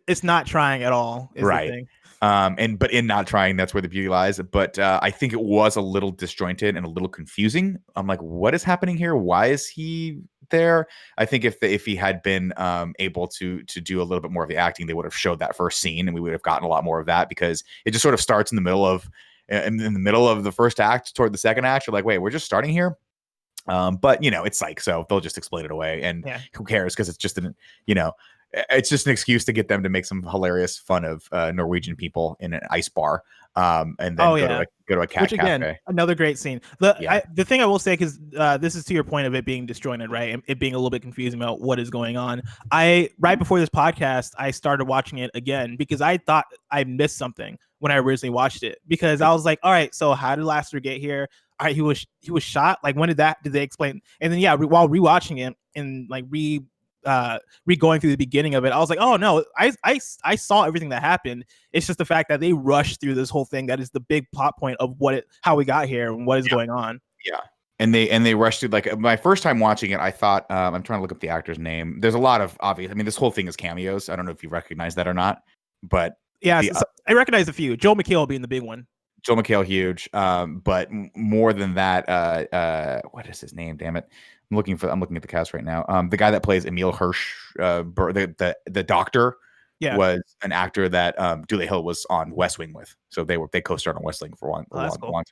It's not trying at all. Right. But in not trying, that's where the beauty lies. But I think it was a little disjointed and a little confusing. I'm like, what is happening here? Why is he there? I think if he had been able to do a little bit more of the acting, they would have showed that first scene, and we would have gotten a lot more of that because it just sort of starts in the middle of the first act toward the second act. You're like, wait, we're just starting here. But it's Psych, so they'll just explain it away, and who cares? Because it's just it's just an excuse to get them to make some hilarious fun of Norwegian people in an ice bar, and then go to a cat cafe. Another great scene. The thing I will say, because this is to your point of it being disjointed, right? And it being a little bit confusing about what is going on. Right before this podcast, I started watching it again because I thought I missed something when I originally watched it, because I was like, all right, so how did Lasseter get here? All right, he was shot. Like, when did they explain? And then while rewatching it and like going through the beginning of it, I was like, oh no, I saw everything that happened. It's just the fact that they rushed through this whole thing that is the big plot point of how we got here and what is going on. Yeah. And they rushed through. Like, my first time watching it, I thought, I'm trying to look up the actor's name. There's a lot of obvious. I mean, this whole thing is cameos. I don't know if you recognize that or not, but I recognize a few. Joel McHale being the big one. Joel McHale, huge. But more than that, what is his name? Damn it. I'm looking at the cast right now. The guy that plays Emil Hirsch, the doctor, was an actor that Dule Hill was on West Wing with. So they co-starred on West Wing for a long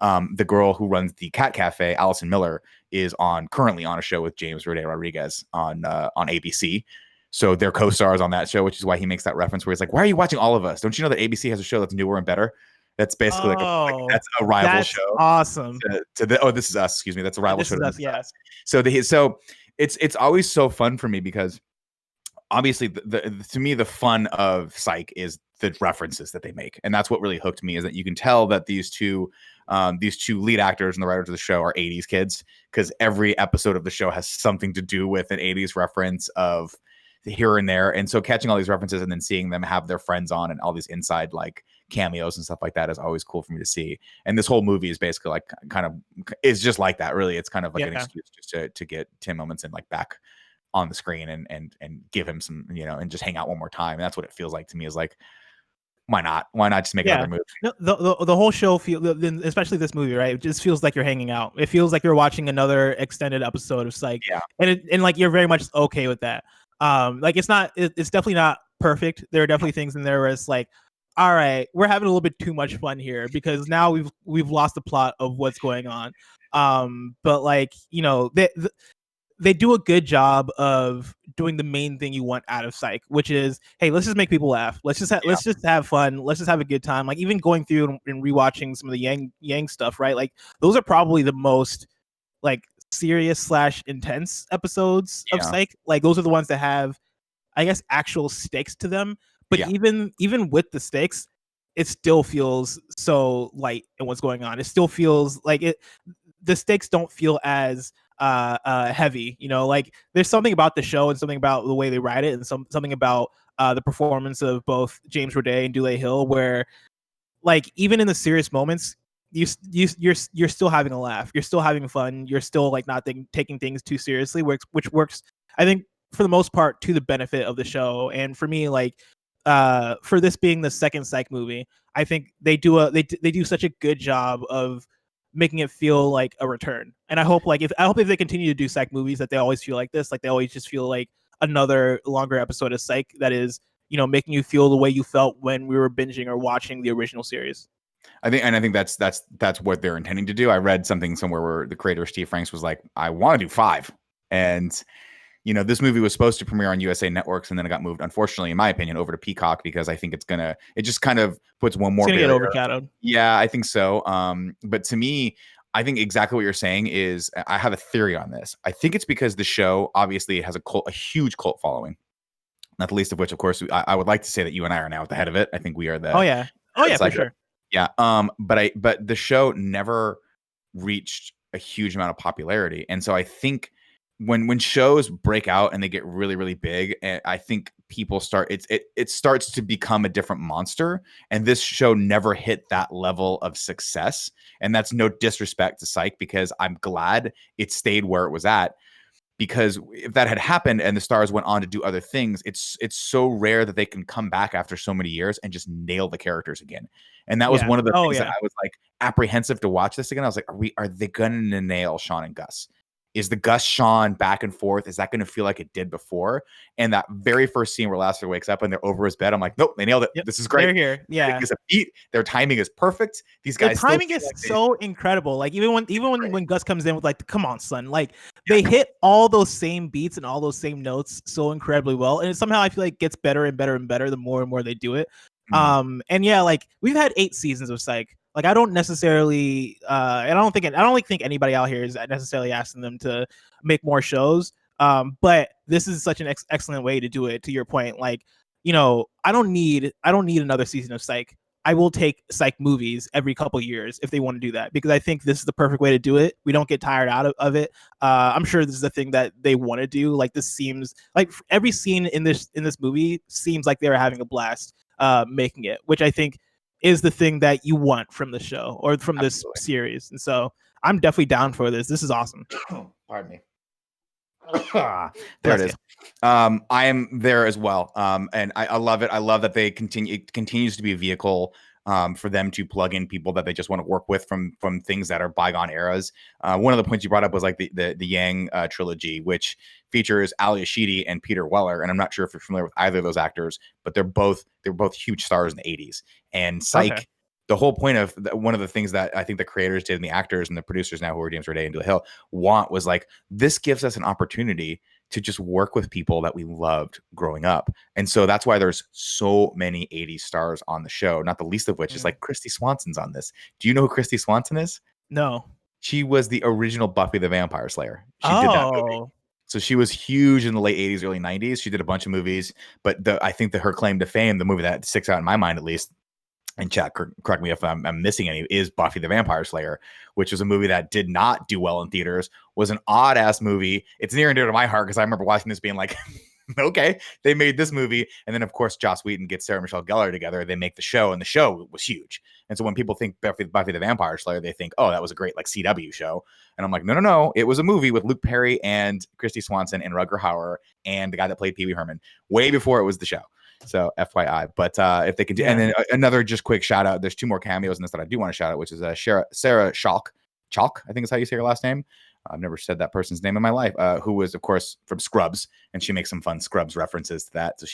time. The girl who runs the cat cafe, Allison Miller, is currently on a show with James Roday Rodriguez on ABC. So they're co-stars on that show, which is why he makes that reference where he's like, why are you watching all of us? Don't you know that ABC has a show that's newer and better? That's basically that's a rival show. Awesome. This Is Us. Excuse me. That's a rival show. This Is Us. So it's always so fun for me because obviously to me the fun of Psych is the references that they make, and that's what really hooked me, is that you can tell that these two lead actors and the writers of the show are 80s kids, because every episode of the show has something to do with an 80s reference of here and there. And so catching all these references and then seeing them have their friends on and all these inside like cameos and stuff like that is always cool for me to see. And this whole movie is basically like kind of is just like that, really. It's kind of like an excuse just to get Tim Omundson like back on the screen and give him some, and just hang out one more time. And that's what it feels like to me, is like, why not just make another movie? No, the whole show especially this movie, right? It just feels like you're hanging out. It feels like you're watching another extended episode of Psych. Yeah. And like you're very much okay with that. Like it's definitely not perfect. There are definitely things in there where it's like, all right, we're having a little bit too much fun here because now we've lost the plot of what's going on. But like, they do a good job of doing the main thing you want out of Psych, which is, hey, let's just make people laugh. Let's just have fun. Let's just have a good time. Like even going through and rewatching some of the Yang stuff, right? Like those are probably the most like serious / intense episodes of Psych. Like those are the ones that have, I guess, actual stakes to them. But even with the stakes, it still feels so light in what's going on. It still feels like the stakes don't feel as heavy, like there's something about the show and something about the way they write it and something about the performance of both James Roday and Dule Hill, where like even in the serious moments you're still having a laugh, you're still having fun, you're still like not taking things too seriously, which works, I think, for the most part to the benefit of the show. And for me, like for this being the second Psych movie, I think they do such a good job of making it feel like a return. And I hope if they continue to do Psych movies, that they always feel like this, like they always just feel like another longer episode of Psych that is, making you feel the way you felt when we were binging or watching the original series. I think that's what they're intending to do. I read something somewhere where the creator Steve Franks was like, I want to do 5. And this movie was supposed to premiere on USA Networks, and then it got moved, unfortunately, in my opinion, over to Peacock, because I think it just kind of puts one more. It's gonna get overshadowed. Yeah, I think so. But to me, I think exactly what you're saying is, I have a theory on this. I think it's because the show obviously has a huge cult following, not the least of which, of course, I would like to say that you and I are now at the head of it. I think we are the. Oh yeah, for sure. Yeah. But the show never reached a huge amount of popularity, and so I think when shows break out and they get really, really big, I think people it starts to become a different monster. And this show never hit that level of success. And that's no disrespect to Psych, because I'm glad it stayed where it was at. Because if that had happened and the stars went on to do other things, it's so rare that they can come back after so many years and just nail the characters again. And that was one of the things that I was like apprehensive to watch this again. I was like, are they going to nail Sean and Gus? Is the Gus Sean back and forth, is that going to feel like it did before? And that very first scene where Lassie wakes up and they're over his bed, I'm like, nope, they nailed it. Yep, this is great. They're here. Yeah. It's a beat. Their timing is perfect. These guys. Their timing is so incredible. Like even when Gus comes in with like, come on, son. Like they hit all those same beats and all those same notes so incredibly well. And somehow I feel like it gets better and better and better the more and more they do it. Mm-hmm. And yeah, like we've had 8 seasons of Psych. Like I don't necessarily, I don't think anybody out here is necessarily asking them to make more shows. But this is such an excellent way to do it. To your point, like, I don't need another season of Psych. I will take Psych movies every couple years if they want to do that, because I think this is the perfect way to do it. We don't get tired out of it. I'm sure this is the thing that they want to do. Like this seems like every scene in this movie seems like they were having a blast making it, which I think is the thing that you want from the show or from this series. And so I'm definitely down for this. This is awesome. Pardon me. There it is. I am there as well. And I love it. I love that it continues to be a vehicle for them to plug in people that they just want to work with from things that are bygone eras. One of the points you brought up was like the Yang trilogy, which features Ali Ashidi and Peter Weller. And I'm not sure if you're familiar with either of those actors, but they're both huge stars in the 80s. And Psych, the whole point of one of the things that I think the creators did and the actors and the producers now, who are James Roday and Dule Hill, was like, this gives us an opportunity to just work with people that we loved growing up. And so that's why there's so many 80s stars on the show, not the least of which is like Christy Swanson's on this. Do you know who Christy Swanson is? No. She was the original Buffy the Vampire Slayer. She did that movie. So she was huge in the late 80s, early 90s. She did a bunch of movies, but I think that her claim to fame, the movie that sticks out in my mind at least, and chat, correct me if I'm missing any, is Buffy the Vampire Slayer, which was a movie that did not do well in theaters, was an odd ass movie. It's near and dear to my heart because I remember watching this being like, okay, they made this movie. And then, of course, Joss Wheaton gets Sarah Michelle Gellar together. They make the show, and the show was huge. And so when people think Buffy the Vampire Slayer, they think, oh, that was a great like CW show. And I'm like, no. It was a movie with Luke Perry and Christy Swanson and Rutger Hauer and the guy that played Pee Wee Herman way before it was the show. So FYI, but if they can do, and then another just quick shout out. There's 2 more cameos in this that I do want to shout out, which is Sarah Chalk, I think is how you say her last name. I've never said that person's name in my life. Who was, of course, from Scrubs, and she makes some fun Scrubs references to that. So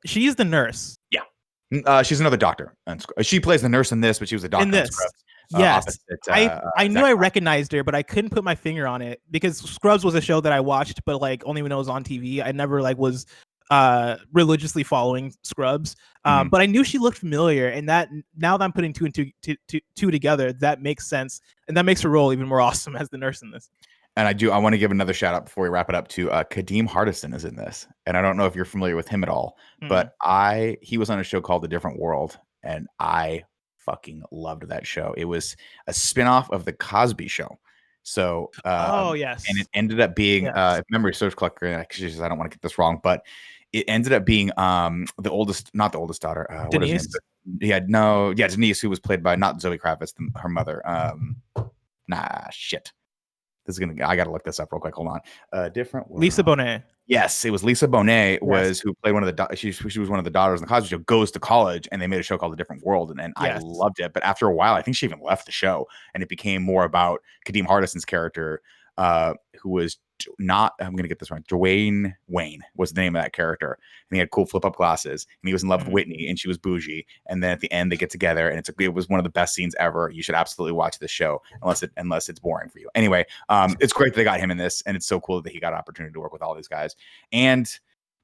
she's the nurse. Yeah, she's another doctor. She plays the nurse in this, but she was a doctor in Scrubs. Yes, I knew I recognized her, but I couldn't put my finger on it because Scrubs was a show that I watched, but like only when it was on TV. I never like was religiously following Scrubs, but I knew she looked familiar, and that now that I'm putting two and two together, that makes sense, and that makes her role even more awesome as the nurse in this. And I want to give another shout out before we wrap it up to Kadeem Hardison is in this, and I don't know if you're familiar with him at all, but he was on a show called A Different World, and I fucking loved that show. It was a spinoff of The Cosby Show. So, yes, and it ended up being if memory serves correctly, I don't want to get this wrong, but it ended up being not the oldest daughter, Denise. Denise, who was played by not Zoe Kravitz, her mother. Shit. I gotta look this up real quick. Hold on. Different World. Lisa Bonet. Yes, it was Lisa Bonet who played one of the she was one of the daughters in the Cosby Show, goes to college, and they made a show called A Different World, and I loved it. But after a while, I think she even left the show, and it became more about Kadeem Hardison's character, who was not, I'm gonna get this wrong, Dwayne Wayne was the name of that character, and he had cool flip up glasses, and he was in love with Whitney, and she was bougie, and then at the end they get together, and it was one of the best scenes ever. You should absolutely watch this show unless it's boring for you. Anyway, it's great that they got him in this, and it's so cool that he got an opportunity to work with all these guys. And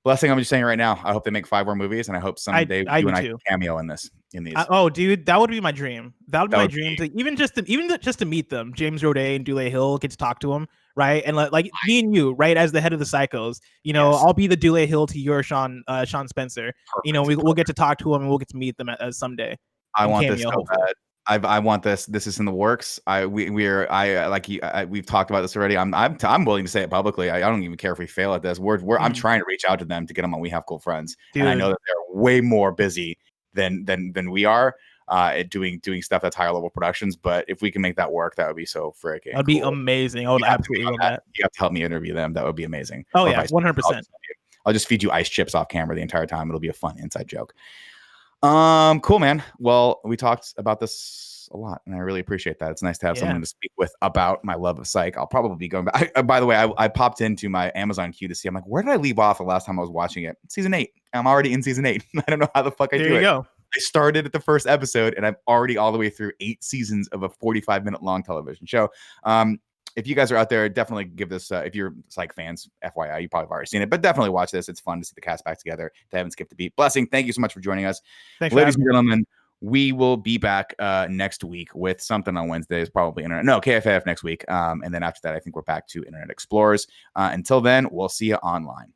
blessing, I'm just saying right now, I hope they make 5 more movies, and I hope someday you and I can cameo in these. Dude, that would be my dream. That would be my dream to even just to meet them, James Roday and Dule Hill, get to talk to them, right? And like me and you, right, as the head of the Psychos, I'll be the Dule Hill to your Sean Spencer. Perfect. We'll get to talk to them, and we'll get to meet them someday. I want this so bad. I want this. This is in the works. We've talked about this already. I'm willing to say it publicly. I don't even care if we fail at this. I'm trying to reach out to them to get them on We Have Cool Friends. Dude. And I know that they're way more busy than we are at doing stuff that's higher level productions. But if we can make that work, that would be so freaking. That'd be amazing. I would absolutely love that. You have to help me interview them. That would be amazing. Oh yeah, 100%. I'll just feed you ice chips off camera the entire time. It'll be a fun inside joke. Cool, man. Well, we talked about this a lot, and I really appreciate that. It's nice to have someone to speak with about my love of Psych. I'll probably be going back. By the way, I popped into my Amazon queue to see. I'm like, where did I leave off the last time I was watching it? Season 8. I'm already in season 8. I don't know how the fuck I do it. There you go. I started at the first episode, and I'm already all the way through 8 seasons of a 45-minute long television show. If you guys are out there, definitely give this, if you're Psych fans, FYI, you probably have already seen it, but definitely watch this. It's fun to see the cast back together. They haven't skipped a beat. Blessing, thank you so much for joining us. Thanks, ladies and gentlemen. We will be back next week with something on Wednesdays, probably KFAF next week. And then after that, I think we're back to Internet Explorers. Until then, we'll see you online.